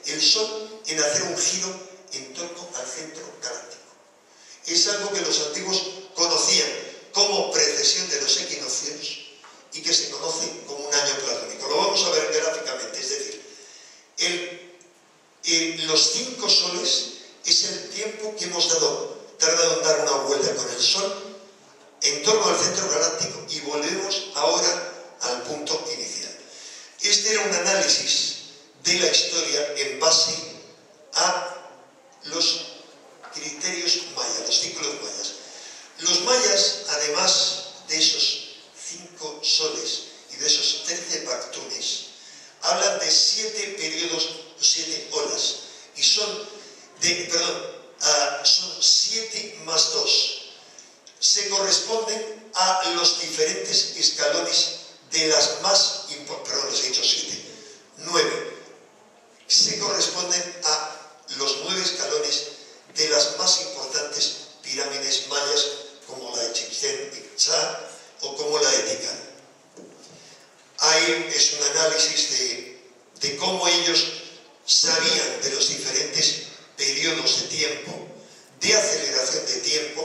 el Sol, en hacer un giro en torno al centro galáctico. Es algo que los antiguos conocían como precesión de los equinoccios y que se conoce como un año platónico. Lo vamos a ver gráficamente, es decir, los 5 soles es el tiempo que hemos tardado en dar una vuelta con el Sol en torno al centro galáctico y volvemos ahora al punto inicial. Este era un análisis de la historia en base a los criterios mayas, los ciclos mayas. Los mayas, además de esos 5 soles y de esos 13 Baktunes, hablan de 7 periodos, 7 olas, y son 7 más 2. Se corresponden a los diferentes escalones de las más importantes, les he dicho 7, 9. Se corresponden a los 9 escalones de las más importantes pirámides tiempo,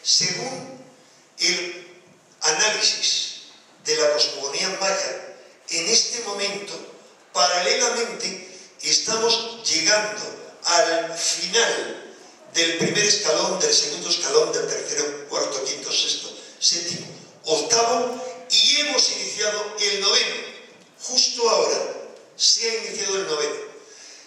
según el análisis de la cosmogonía maya, en este momento, paralelamente, estamos llegando al final del primer escalón, del segundo escalón, del tercero, cuarto, quinto, sexto, séptimo, octavo, y hemos iniciado el noveno. Justo ahora se ha iniciado el noveno.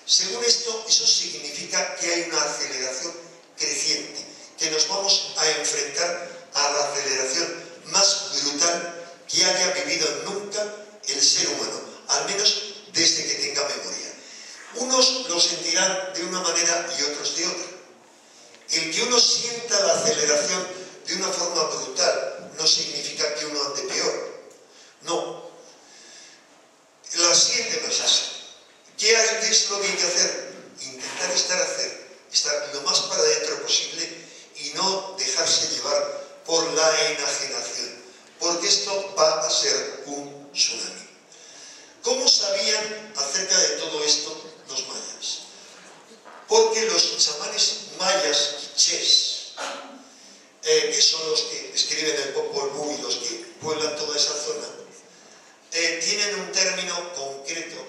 Según esto, eso significa que hay una aceleración creciente, que nos vamos a enfrentar a la aceleración más brutal que haya vivido nunca el ser humano, al menos desde que tenga memoria. Unos lo sentirán de una manera y otros de otra. El que uno sienta la aceleración de una forma brutal no significa que uno ande peor. No. La siente no es así. ¿Qué es lo que hay que hacer? Intentar estar lo más para adentro posible y no dejarse llevar por la enajenación, porque esto va a ser un tsunami. ¿Cómo sabían acerca de todo esto los mayas? Porque los chamanes mayas quichés, que son los que escriben el Popol Vuh y los que pueblan toda esa zona, tienen un término concreto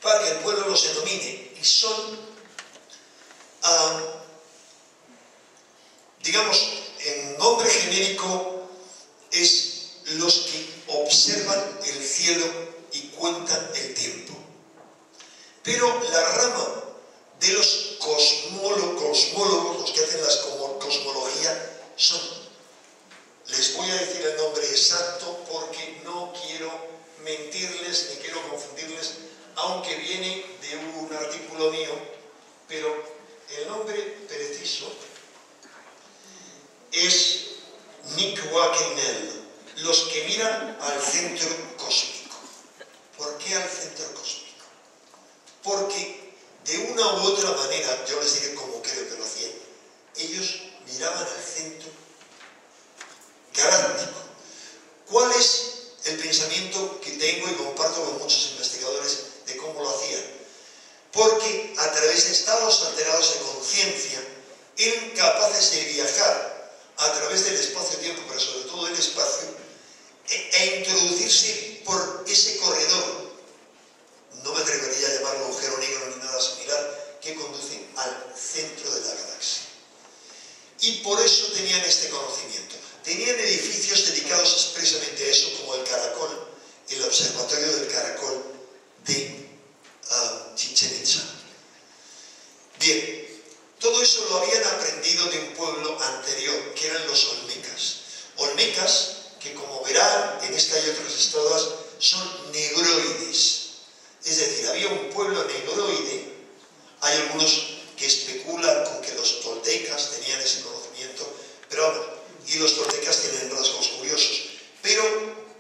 para que el pueblo los denomine, y son, digamos, en nombre genérico, es los que observan el cielo y cuentan el tiempo. Pero la rama de los cosmólogos, los que hacen la cosmología, son, les voy a decir el nombre exacto porque no quiero mentirles ni quiero confundirles, aunque viene de un artículo mío, pero el nombre preciso es Nikwakenel, los que miran al centro cósmico. ¿Por qué al centro cósmico? Porque de una u otra manera, yo les diré cómo creo que lo hacían, ellos miraban al centro galáctico. ¿Cuál es el pensamiento que tengo y comparto con muchos investigadores de cómo lo hacían? Porque a través de estados alterados de conciencia eran capaces de viajar a través del espacio-tiempo, pero sobre todo del espacio, e introducirse por ese corredor, no me atrevería a llamarlo agujero negro ni nada similar, que conduce al centro de la galaxia. Y por eso tenían este conocimiento. Tenían edificios dedicados expresamente a eso, como el Caracol, el observatorio del Caracol de Chichén Itzá. Bien, todo eso lo habían aprendido de un pueblo anterior, que eran los olmecas. Olmecas, que como verán en esta y otras historias, son negroides. Es decir, había un pueblo negroide. Hay algunos que especulan con que los toltecas tenían ese conocimiento, pero vamos, y los toltecas tienen rasgos curiosos. Pero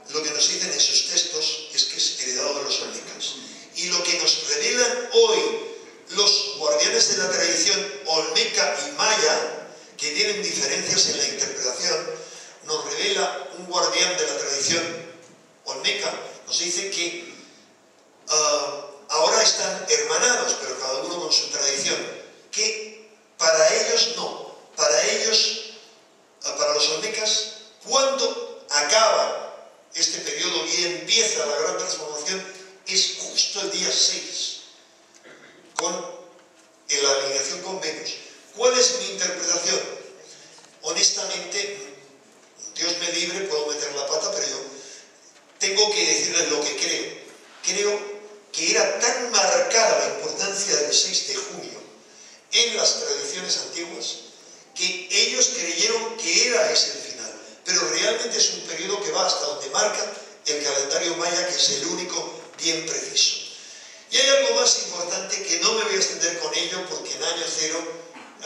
lo que nos dicen en sus textos es que es heredado de los olmecas. Y lo que nos revelan hoy los guardianes de la tradición olmeca y maya, que tienen diferencias en la interpretación, nos revela un guardián de la tradición olmeca, nos dice que ahora están hermanados, pero cada uno con su tradición, que para ellos no, para ellos, para los olmecas, cuando acaba este periodo y empieza la gran transformación, es justo el día 6, en la alineación con Venus. ¿Cuál es mi interpretación? Honestamente, Dios me libre, puedo meter la pata, pero yo tengo que decirles lo que creo. Creo que era tan marcada la importancia del 6 de junio en las tradiciones antiguas que ellos creyeron que era ese el final. Pero realmente es un periodo que va hasta donde marca el calendario maya, que es el único bien preciso. Y hay algo más importante que no me voy a extender con ello, porque en año 0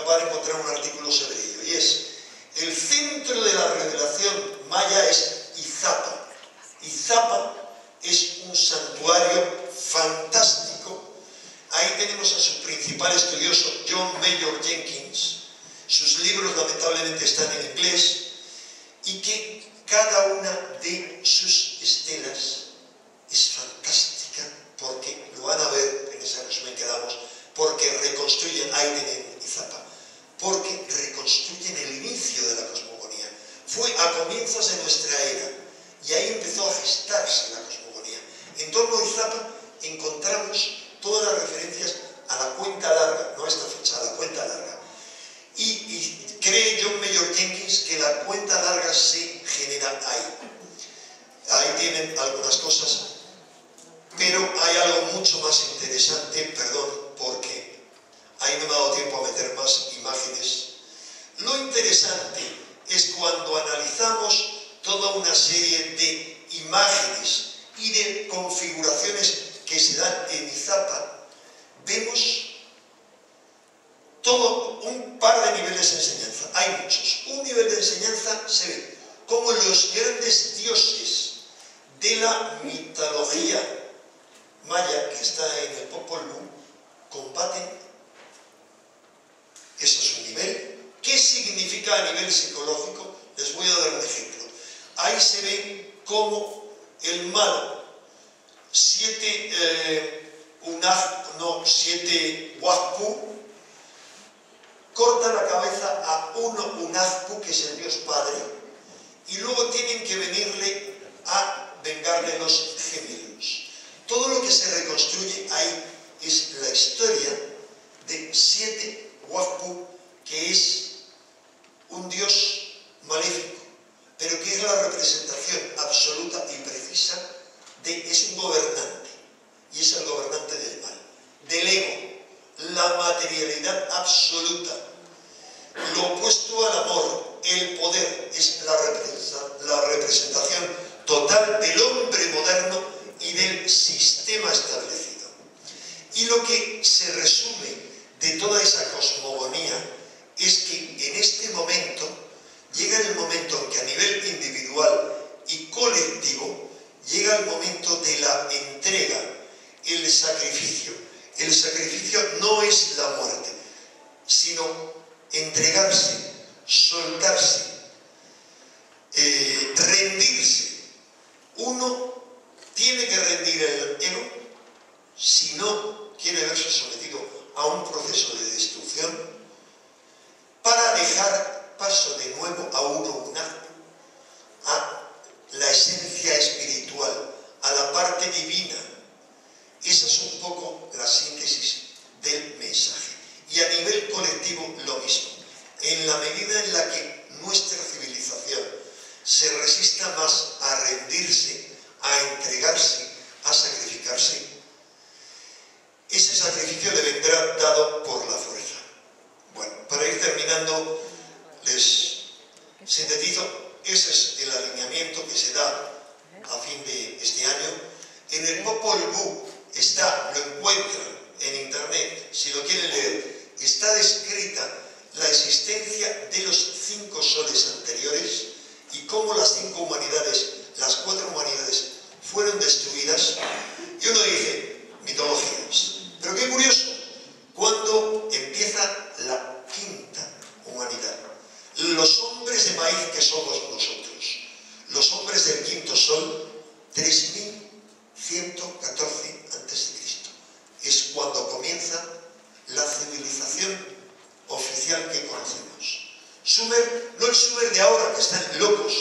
van a encontrar un artículo sobre ello, y es: el centro de la revelación maya es Izapa. Izapa es un santuario fantástico. Ahí tenemos a su principal estudioso, John Mayor Jenkins. Sus libros lamentablemente están en inglés, y que cada una de sus estelas es fantástica, porque lo van a ver en esa resumen que damos, porque reconstruyen, ahí tienen fue a comienzos de nuestra era, y ahí empezó a gestarse la cosmogonía. En torno a Izapa encontramos todas las referencias a la cuenta larga, no a esta fecha, a la cuenta larga. Y cree John Maynard Jenkins que la cuenta larga se genera ahí. Ahí tienen algunas cosas, pero hay algo mucho más interesante, perdón, porque ahí no me ha dado tiempo a meter más imágenes. Lo interesante es cuando analizamos toda una serie de imágenes y de configuraciones que se dan en Izapa, vemos todo un par de niveles de enseñanza. Hay muchos. Un nivel de enseñanza se ve como los grandes dioses de la mitología maya que está en el Popol Vuh combaten. Eso es un nivel. ¿Qué significa a nivel psicológico? Les voy a dar un ejemplo. Ahí se ve cómo el malo, 7 Huacpu, corta la cabeza a uno Unazpu, que es el dios padre, y luego tienen que venirle a vengarle los gemelos. Todo lo que se reconstruye ahí es la historia de 7 Huacpu, que es un dios maléfico, pero que es la representación absoluta y precisa es un gobernante, y es el gobernante del mal, del ego, la materialidad absoluta, lo opuesto al amor, el poder, es la representación total del hombre moderno y del sistema establecido. Y lo que se resume de toda esa cosmogonía es que en este momento, llega el momento en que a nivel individual y colectivo, llega el momento de la entrega, el sacrificio. El sacrificio no es la muerte, sino entregarse, soltarse, rendirse. Uno tiene que rendir el ego si no quiere verse sometido a un proceso de destrucción, para dejar paso de nuevo a a la esencia espiritual, a la parte divina. Esa es un poco la síntesis del mensaje. Y a nivel colectivo lo mismo. En la medida en la que nuestra civilización se resista más a rendirse, a entregarse, a sacrificarse, ese sacrificio le vendrá dado por la fuerza. Bueno, para ir terminando, les sintetizo, ese es el alineamiento que se da a fin de este año. En el Popol Vuh está, lo encuentran en internet, si lo quieren leer, está descrita la existencia de los 5 soles anteriores y cómo las 5 humanidades, las 4 humanidades, fueron destruidas. Y uno dice, mitologías. Pero qué curioso, cuando empieza la 5ª humanidad, los hombres de maíz que somos nosotros, los hombres del 5.º sol, 3114 a.C. Es cuando comienza la civilización oficial que conocemos. Sumer, no el Sumer de ahora, que están locos,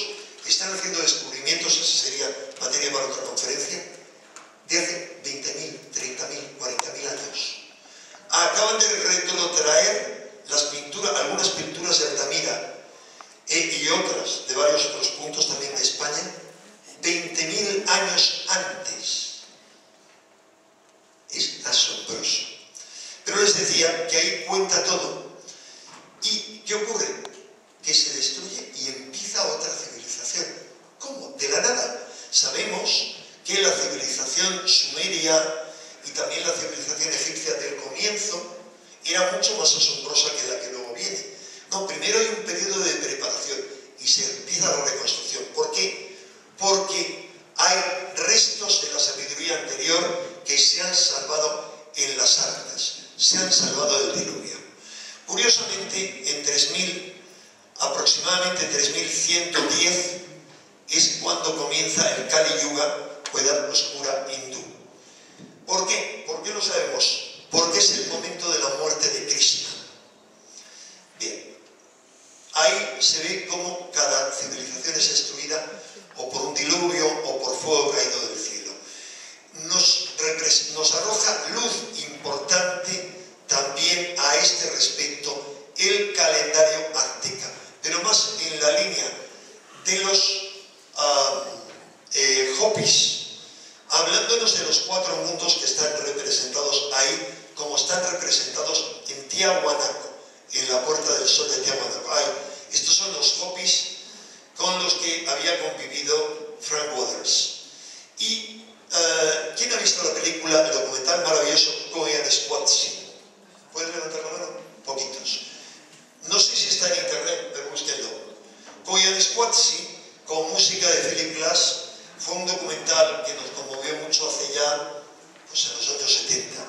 que están haciendo descubrimientos, esa sería materia para otra conferencia, de hace 20.000, 30.000, 40.000 años. Acaban de retrotraer las pinturas, algunas pinturas de Altamira y otras de varios otros puntos también de España, 20.000 años antes. Es asombroso. Pero les decía que ahí cuenta todo. ¿Y qué ocurre? Que se destruye y empieza otra civilización. ¿Cómo? De la nada. Sabemos que la civilización sumeria y también la civilización egipcia del comienzo era mucho más asombrosa que la que luego viene. No, primero hay un periodo de preparación y se empieza la reconstrucción. ¿Por qué? Porque hay restos de la sabiduría anterior que se han salvado en las arcas, se han salvado del diluvio. Curiosamente, en aproximadamente 3110, es cuando comienza el Kali Yuga, o edad oscura hindú. ¿Por qué? ¿Por qué lo sabemos? Porque es el momento de la muerte de Krishna. Bien, hay se ve cómo cada civilización es destruida o por un diluvio o por fuego caído del cielo. Nos arroja luz importante también a este respecto el calendario azteca, pero más en la línea de los Hopis, hablándonos de los 4 mundos que están representados ahí, como están representados en Tiahuanaco, en la Puerta del Sol de Tiahuanaco. Estos son los Hopis con los que había convivido Frank Waters. Y ¿quién ha visto la película, el documental maravilloso Coyanesquatsi? ¿Pueden levantar la mano? Poquitos. No sé si está en internet, pero búsquenlo. Coyanesquatsi, con música de Philip Glass, fue un documental que nos conmovió mucho hace ya, pues en los años 70,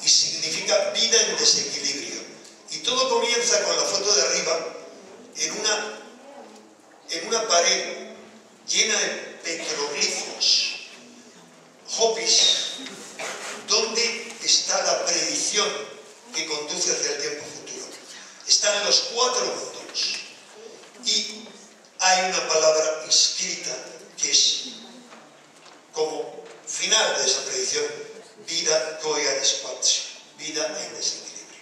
y significa vida en desequilibrio. Y todo comienza con la foto de arriba, en una pared llena de petroglifos, Hopis, donde está la predicción que conduce hacia el tiempo futuro. Están los 4 mundos y hay una palabra inscrita que es como final de esa predicción: vida Coyanesquatsi, vida en desequilibrio.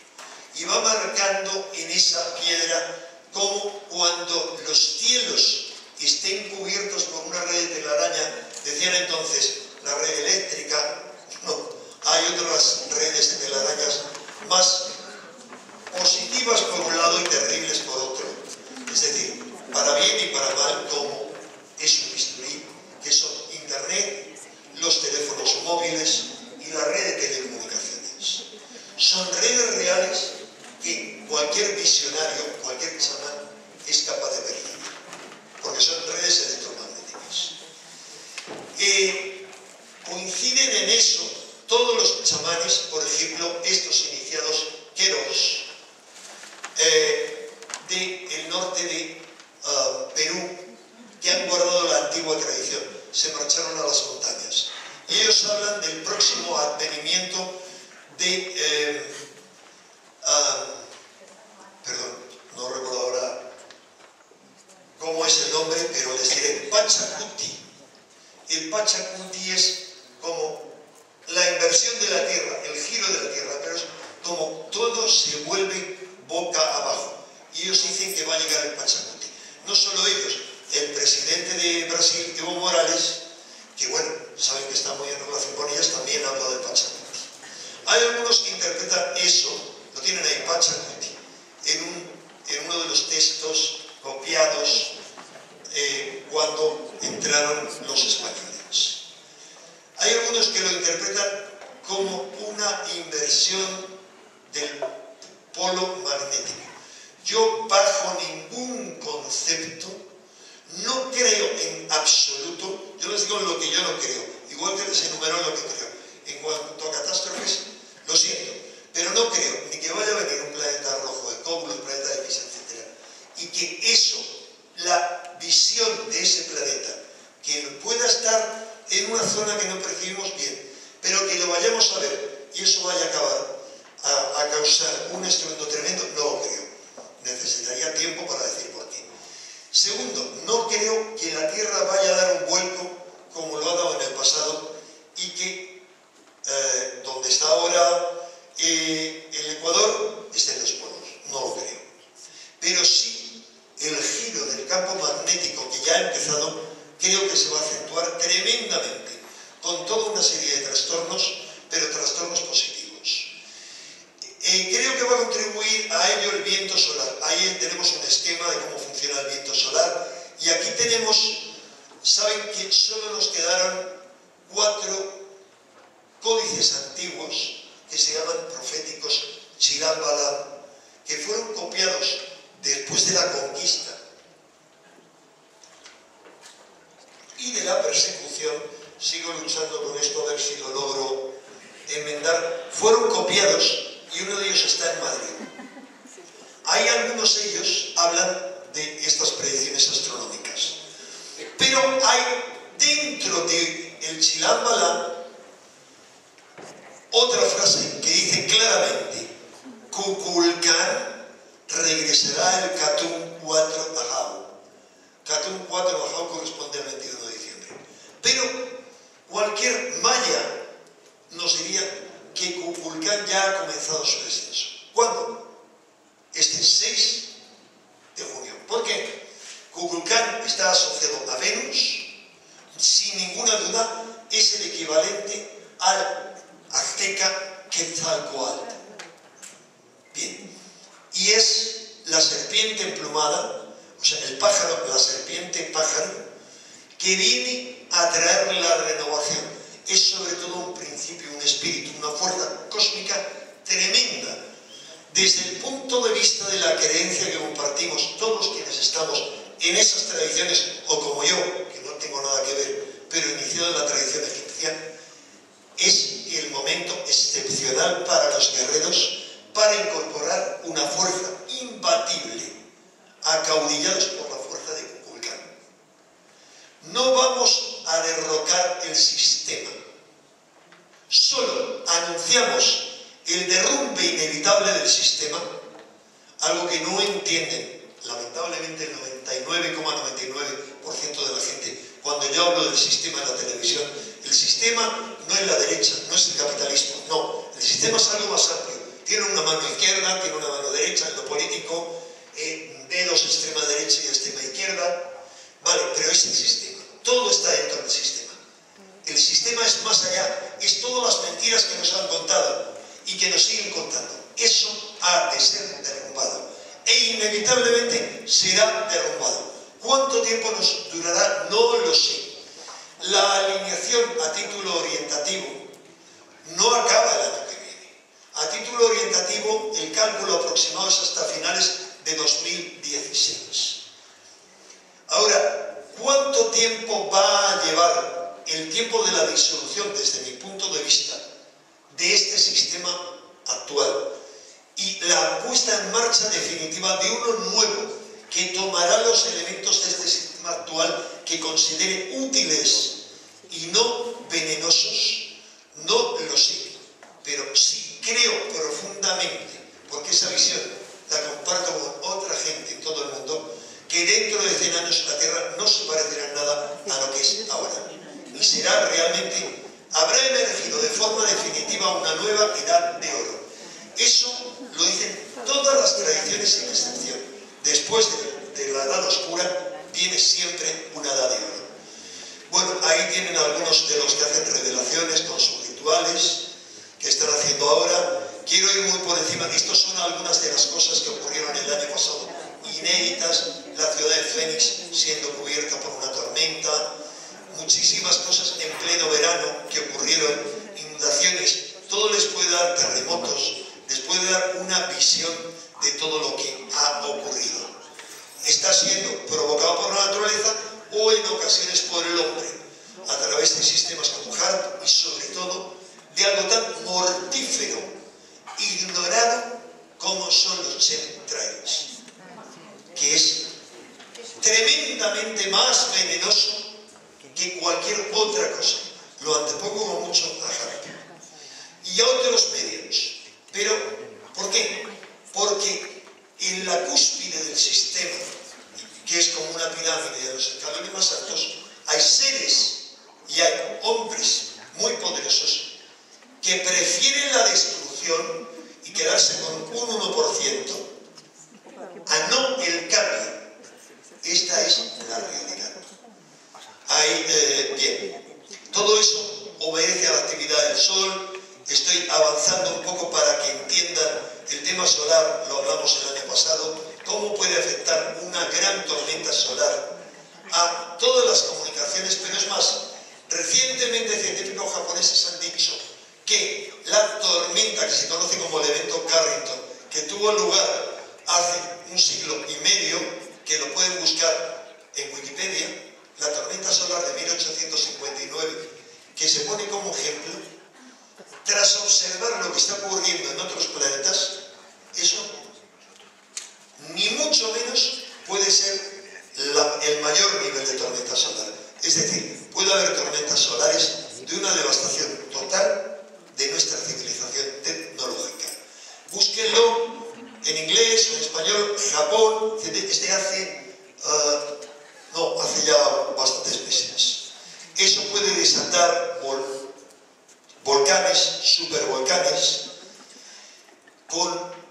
Y va marcando en esa piedra como cuando los cielos estén cubiertos por una red de telaraña, decían entonces la red eléctrica, no, hay otras redes de telarañas más positivas por un lado y terribles por otro. Es decir, para bien y para mal, como es un bisturí, que son internet, los teléfonos móviles y la red de telecomunicaciones. Son redes reales que cualquier visionario, cualquier chamán es capaz de percibir, porque son redes electromagnéticas. Coinciden en eso todos los chamanes, por ejemplo, estos iniciados Queros, del norte de Perú, que han guardado la antigua tradición, se marcharon a las montañas. Y ellos hablan del próximo advenimiento de, perdón, no recuerdo ahora cómo es el nombre, pero les diré, Pachacuti. El Pachacuti es como la inversión de la Tierra, el giro de la Tierra, pero es como todo se vuelve boca abajo. Y ellos dicen que va a llegar el Pachacuti. No solo ellos, el presidente de Brasil, Evo Morales, que bueno, saben que está muy en relación con ellas, también habla del Pachacuti. Hay algunos que interpretan eso, lo tienen ahí, Pachacuti, en uno de los textos copiados cuando entraron los españoles. Hay algunos que lo interpretan como una inversión del polo magnético. Yo, bajo ningún concepto, no creo en absoluto, yo les digo lo que yo no creo, igual que les enumero lo que creo. En cuanto a catástrofes, lo siento, pero no creo ni que vaya a venir un planeta rojo, el Cóbulo, el planeta X, etc. Y que eso, la visión de ese planeta, que pueda estar en una zona que no percibimos bien, pero que lo vayamos a ver y eso vaya a acabar a causar un estruendo tremendo, no lo creo. Necesitaría tiempo para decir por qué. Segundo, no creo que la Tierra vaya a dar un vuelco como lo ha dado en el pasado y que donde está ahora el Ecuador esté en los polos. No lo creo. Pero sí, el giro del campo magnético que ya ha empezado, creo que se va a acentuar tremendamente con toda una serie de trastornos, pero trastornos positivos. Creo que va a contribuir a ello el viento solar. Ahí tenemos un esquema de cómo funciona el viento solar. Y aquí tenemos, saben que solo nos quedaron 4 códices antiguos que se llaman proféticos Chilam Balam, que fueron copiados después de la conquista y de la persecución. Sigo luchando con esto a ver si lo logro enmendar. Fueron copiados y uno de ellos está en Madrid. Hay algunos de ellos hablan de estas predicciones astronómicas, pero hay dentro del Chilam Balam otra frase que dice claramente: Kukulkan regresará el Catún 4 Ajau. Catún 4 Ajau corresponde al 21 de diciembre. Pero cualquier maya nos diría que Kukulcán ya ha comenzado su descenso. ¿Cuándo? Este 6 de junio. ¿Por qué? Kukulcán está asociado a Venus. Sin ninguna duda es el equivalente al azteca Quetzalcóatl. Bien. Y es la serpiente emplumada, o sea, el pájaro, la serpiente pájaro, que viene a traer la renovación. Es sobre todo un principio, un espíritu, una fuerza cósmica tremenda. Desde el punto de vista de la creencia que compartimos todos quienes estamos en esas tradiciones, o como yo, que no tengo nada que ver, pero iniciado en la tradición egipcia, es el momento excepcional para los guerreros para incorporar una fuerza imbatible, acaudillados por la fuerza de Kukulcán. No vamos a derrocar el sistema, solo anunciamos el derrumbe inevitable del sistema, algo que no entienden lamentablemente el 99,99% de la gente. Cuando yo hablo del sistema en la televisión, el sistema no es la derecha, no es el capitalismo, no, el sistema es algo más amplio. Tiene una mano izquierda, tiene una mano derecha en lo político, dedos extrema derecha y extrema izquierda, vale, pero es el sistema, todo está dentro del sistema. El sistema es más allá, es todas las mentiras que nos han contado y que nos siguen contando. Eso ha de ser derrumbado e inevitablemente será derrumbado. ¿Cuánto tiempo nos durará? No lo sé. La alineación a título orientativo no acaba el año que viene. A título orientativo, el cálculo aproximado es hasta finales de 2016. Ahora, ¿cuánto tiempo va a llevar el tiempo de la disolución, desde mi punto de vista, de este sistema actual y la puesta en marcha definitiva de uno nuevo que tomará los elementos de este sistema actual que considere útiles y no venenosos? No lo sé, pero sí creo profundamente, porque esa visión la comparto con otra gente en todo el mundo, que dentro de 100 años la Tierra no se parecerá en nada a lo que es ahora. Y será realmente, habrá emergido de forma definitiva una nueva edad de oro. Eso lo dicen todas las tradiciones sin excepción. Después de la edad oscura viene siempre una edad de oro. Bueno, ahí tienen algunos de los que hacen revelaciones con sus rituales que están haciendo ahora. Quiero ir muy por encima. Estas son algunas de las cosas que ocurrieron el año pasado, inéditas. La ciudad de Fénix siendo cubierta por una tormenta, muchísimas cosas en pleno verano que ocurrieron, inundaciones. Todo les puede dar terremotos, les puede dar una visión de todo lo que ha ocurrido. Está siendo provocado por la naturaleza o en ocasiones por el hombre, a través de sistemas como HAARP y sobre todo de algo tan mortífero, ignorado como son los chemtrails, que es tremendamente más venenoso que cualquier otra cosa. Lo antepongo como mucho a HAARP y a otros medios. Pero, ¿por qué? Porque en la cúspide del sistema, que es como una pirámide de los escalones más altos, hay seres y hay hombres muy poderosos que prefieren la destrucción y quedarse con un 1% a no el cambio. Esta es la realidad. Bien, todo eso obedece a la actividad del Sol. Estoy avanzando un poco para que entiendan el tema solar, lo hablamos el año pasado, cómo puede afectar una gran tormenta solar a todas las comunicaciones, pero es más, recientemente científicos japoneses han dicho que la tormenta que se conoce como el evento Carrington, que tuvo lugar hace 1 siglo y medio, que lo pueden buscar en Wikipedia, la tormenta solar de 1859, que se pone como ejemplo, tras observar lo que está ocurriendo en otros planetas, eso ni mucho menos puede ser el mayor nivel de tormenta solar. Es decir, puede haber tormentas solares de una devastación total de nuestra civilización tecnológica. Búsquenlo en inglés o en español, Japón, hace ya bastantes meses. Eso puede desatar volcanes, supervolcanes,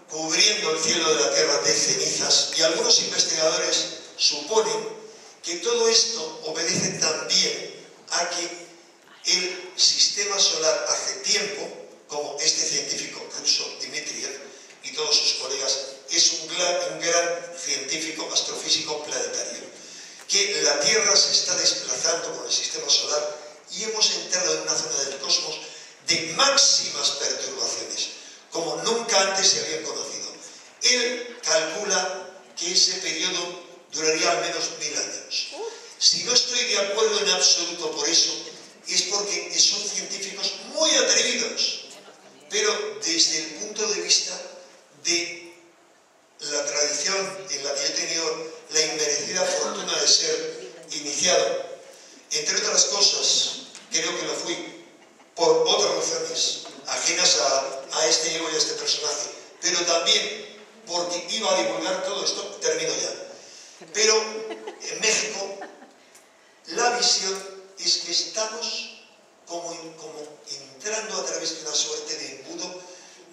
cubriendo el cielo de la Tierra de cenizas, y algunos investigadores suponen que todo esto obedece también a que el sistema solar hace tiempo, como este científico ruso Dmitriev y todos sus colegas, es un gran científico astrofísico planetario, que la Tierra se está desplazando con el sistema solar y hemos entrado en una zona del cosmos de máximas perturbaciones, como nunca antes se habían conocido. Él calcula que ese periodo duraría al menos 1000 años. Si no estoy de acuerdo en absoluto por eso, es porque son científicos muy atrevidos, pero desde el punto de vista de la tradición en la que he tenido la inmerecida fortuna de ser iniciado, entre otras cosas, creo que lo fui por otras razones ajenas a este ego y a este personaje, pero también porque iba a divulgar todo esto, termino ya. Pero en México la visión es que estamos como entrando a través de una suerte de embudo.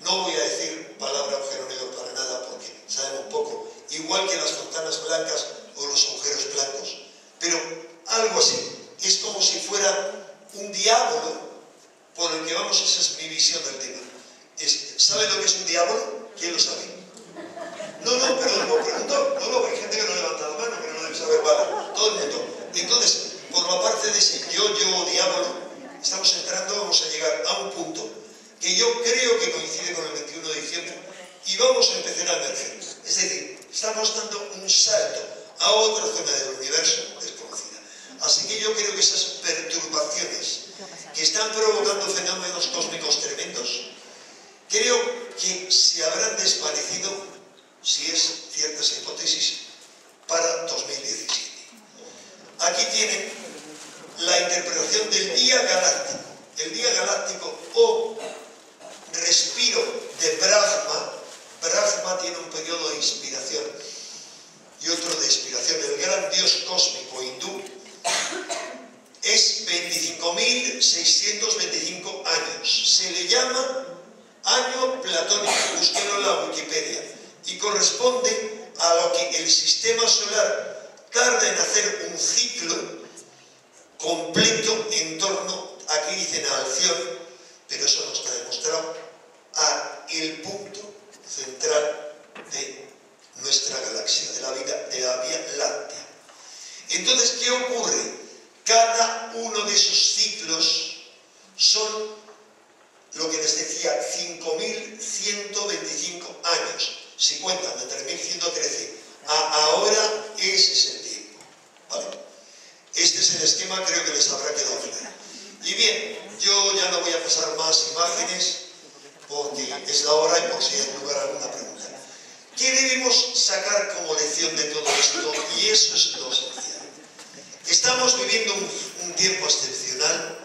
No voy a decir palabra agujero negro para nada porque sabemos poco, igual que las fontanas blancas o los agujeros blancos, pero algo así. Es como si fuera un diablo por el que vamos. Esa es mi visión del tema. ¿Sabe lo que es un diablo? ¿Quién lo sabe? No, perdón, lo pregunto. No, hay gente que no levanta la mano, que no debe saber, vale, todo el mundo. Entonces, por la parte de ese yo, diablo, estamos entrando, vamos a llegar a un punto que yo creo que coincide con el 21 de diciembre y vamos a empezar a emerger. Es decir, estamos dando un salto a otra zona del universo desconocida. Así que yo creo que esas perturbaciones que están provocando fenómenos cósmicos tremendos, creo que se habrán desvanecido, si es cierta esa hipótesis, para 2017. Aquí tienen la interpretación del día galáctico. El día galáctico o respiro de Brahma. Brahma tiene un periodo de inspiración y otro de expiración. El gran dios cósmico hindú es 25.625 años. Se le llama año platónico, búsquenlo en la Wikipedia, y corresponde a lo que el sistema solar tarda en hacer un ciclo completo en torno, aquí dicen a Alción, pero eso no está demostrado, a el punto central de nuestra galaxia, de la Vía Láctea. Entonces, ¿qué ocurre? Cada uno de esos ciclos son lo que les decía, 5.125 años. Si cuentan de 3.113 a ahora, ese es el tiempo, ¿vale? Este es el esquema, creo que les habrá quedado claro. Y bien, yo ya no voy a pasar más imágenes porque es la hora y por si hay lugar a alguna pregunta. ¿Qué debemos sacar como lección de todo esto? Y eso es lo esencial. Estamos viviendo un tiempo excepcional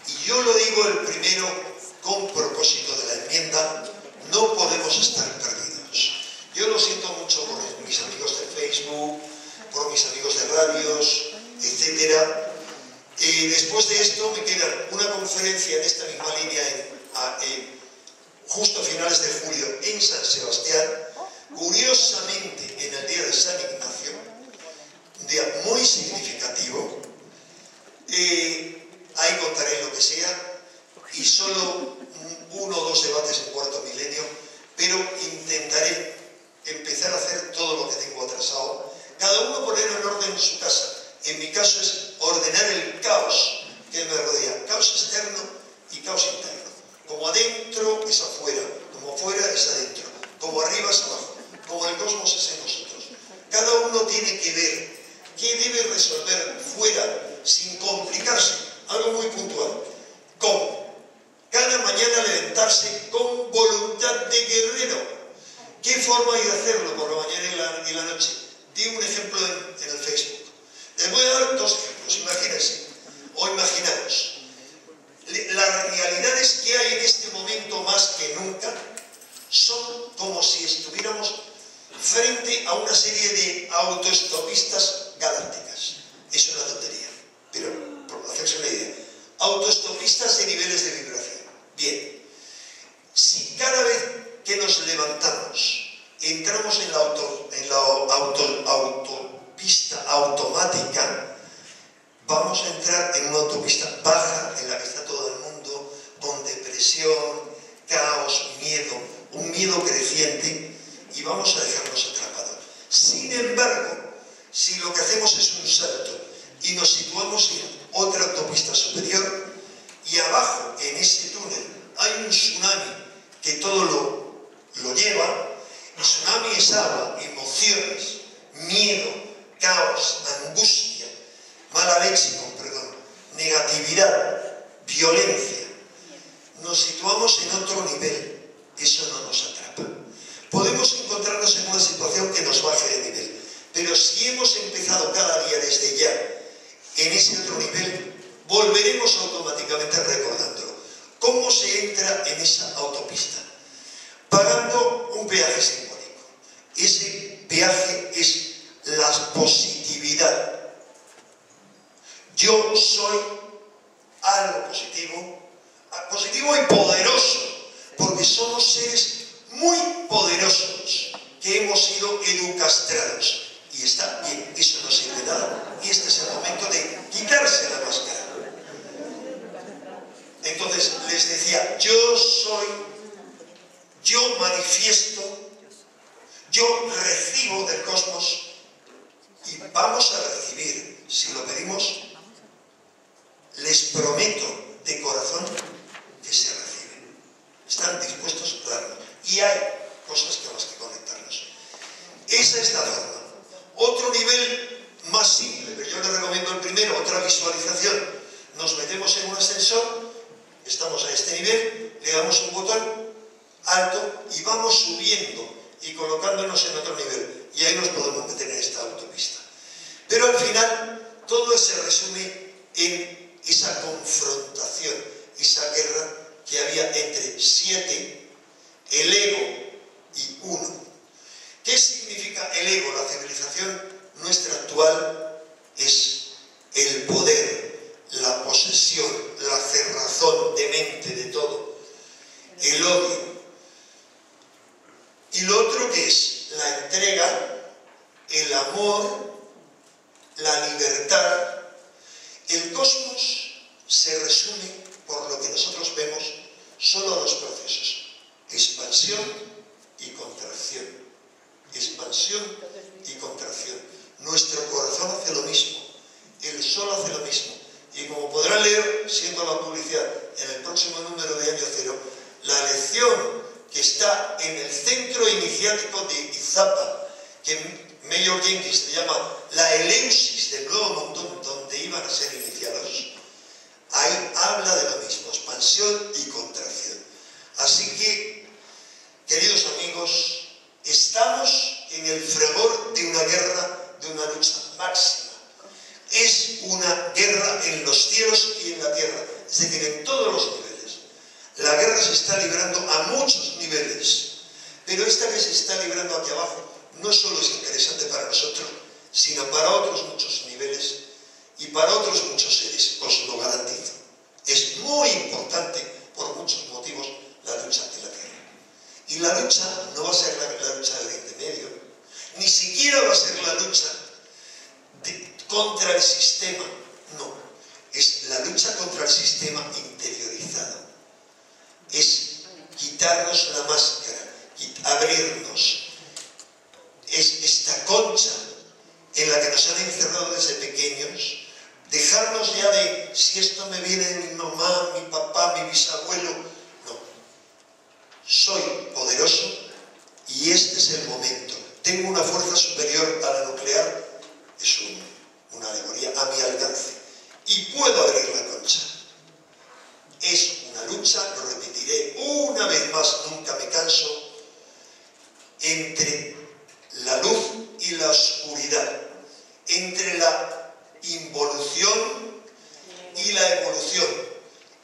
y yo lo digo el primero con propósito de la enmienda, no podemos estar perdidos. Yo lo siento mucho por mis amigos de Facebook, por mis amigos de radios, etc. Después de esto me queda una conferencia en esta misma línea justo a finales de julio en San Sebastián, curiosamente en el día de San Ignacio, un día muy significativo. Ahí contaré lo que sea y solo 1 o 2 debates en cuarto milenio, pero intentaré empezar a hacer todo lo que tengo atrasado, cada uno ponerlo en orden en su casa. En mi caso es ordenar el caos que me rodea, caos externo y caos interno. Como adentro es afuera, como afuera es adentro, como arriba es abajo, como el cosmos es en nosotros. Cada uno tiene que ver qué debe resolver fuera, sin complicarse, algo muy puntual. ¿Cómo? Cada mañana levantarse con voluntad de guerrero. ¿Qué forma hay de hacerlo por la mañana y la noche? Di un ejemplo en el Facebook. Les voy a dar 2 ejemplos, imagínense, o imaginaos. Las realidades que hay en este momento más que nunca son como si estuviéramos equivalente a una serie de autoestopistas galácticas. Es una tontería, pero por hacerse una idea. Autoestopistas de niveles de vibración. Bien, si cada vez que nos levantamos entramos en la autopista automática, vamos a entrar en una autopista baja en la que está todo el mundo, con depresión, caos, miedo, un miedo creciente, y vamos a dejarnos atrapados. Sin embargo, si lo que hacemos es un salto y nos situamos en otra autopista superior, y abajo, en ese túnel, hay un tsunami que todo lo lleva. El tsunami es agua, emociones, miedo, caos, angustia, mala leche, perdón, negatividad, violencia. Nos situamos en otro nivel, eso no nos atrapa. Podemos encontrarnos en una situación que nos baje de nivel, pero si hemos empezado cada día desde ya en ese otro nivel, volveremos automáticamente recordándolo. ¿Cómo se entra en esa autopista? Pagando un peaje simbólico. Ese peaje es la positividad. Yo soy algo positivo y poderoso, porque somos seres muy poderosos que hemos sido educastrados. Y está bien, eso no sirve de nada. Y este es el momento de quitarse la máscara. Entonces les decía, yo manifiesto, yo recibo del cosmos, y vamos a recibir, si lo pedimos, les prometo de corazón que se reciben. Están dispuestos a darnos. Y hay cosas con las que conectarnos. Esa es la forma. Otro nivel más simple, pero yo les recomiendo el primero, otra visualización. Nos metemos en un ascensor, estamos a este nivel, le damos un botón alto y vamos subiendo y colocándonos en otro nivel. Y ahí nos podemos meter en esta autopista. Pero al final, todo se resume en esa confrontación, esa guerra que había entre 7, el ego y 1. ¿Qué significa el ego? La civilización nuestra actual es el poder, la posesión, la cerrazón de mente de todo, el odio. Y lo otro que es la entrega, el amor, la libertad. El cosmos se resume, por lo que nosotros vemos, solo a dos procesos: expansión y contracción. Expansión y contracción. Nuestro corazón hace lo mismo, el sol hace lo mismo. Y como podrán leer, siendo la publicidad, en el próximo número de Año Cero, la lección que está en el centro iniciático de Izapa, que Mayor Jenkins se llama la eleusis del nuevo mundo, donde iban a ser iniciados, ahí habla de lo mismo, expansión y contracción. Así que, queridos amigos, estamos en el fragor de una guerra, de una lucha máxima. Es una guerra en los cielos y en la tierra, es decir, en todos los niveles. La guerra se está librando a muchos niveles, pero esta que se está librando aquí abajo no solo es interesante para nosotros, sino para otros muchos niveles y para otros muchos seres, os lo garantizo. Es muy importante, por muchos motivos, la lucha en la tierra. Y la lucha no va a ser la lucha de Oriente Medio, ni siquiera va a ser la lucha contra el sistema, no. Es la lucha contra el sistema interiorizado. Es quitarnos la máscara, abrirnos. Es esta concha en la que nos han encerrado desde pequeños, dejarnos ya de si esto me viene de mi mamá, mi papá, mi bisabuelo. No. Soy poderoso y este es el momento. Tengo una fuerza superior a la nuclear, es una alegoría a mi alcance, y puedo abrir la concha. Es una lucha, lo repetiré una vez más, nunca me canso, entre la luz y la oscuridad, entre la involución y la evolución,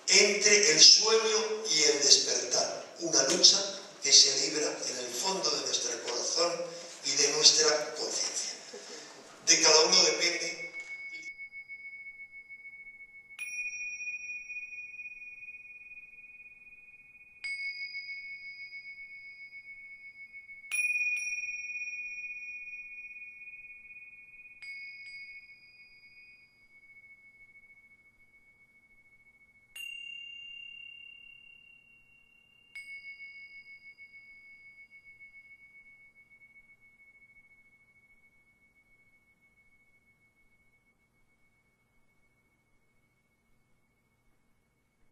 entre el sueño y el despertar. Una lucha que se libra en el fondo de nuestro corazón, y de nuestra conciencia. De cada uno depende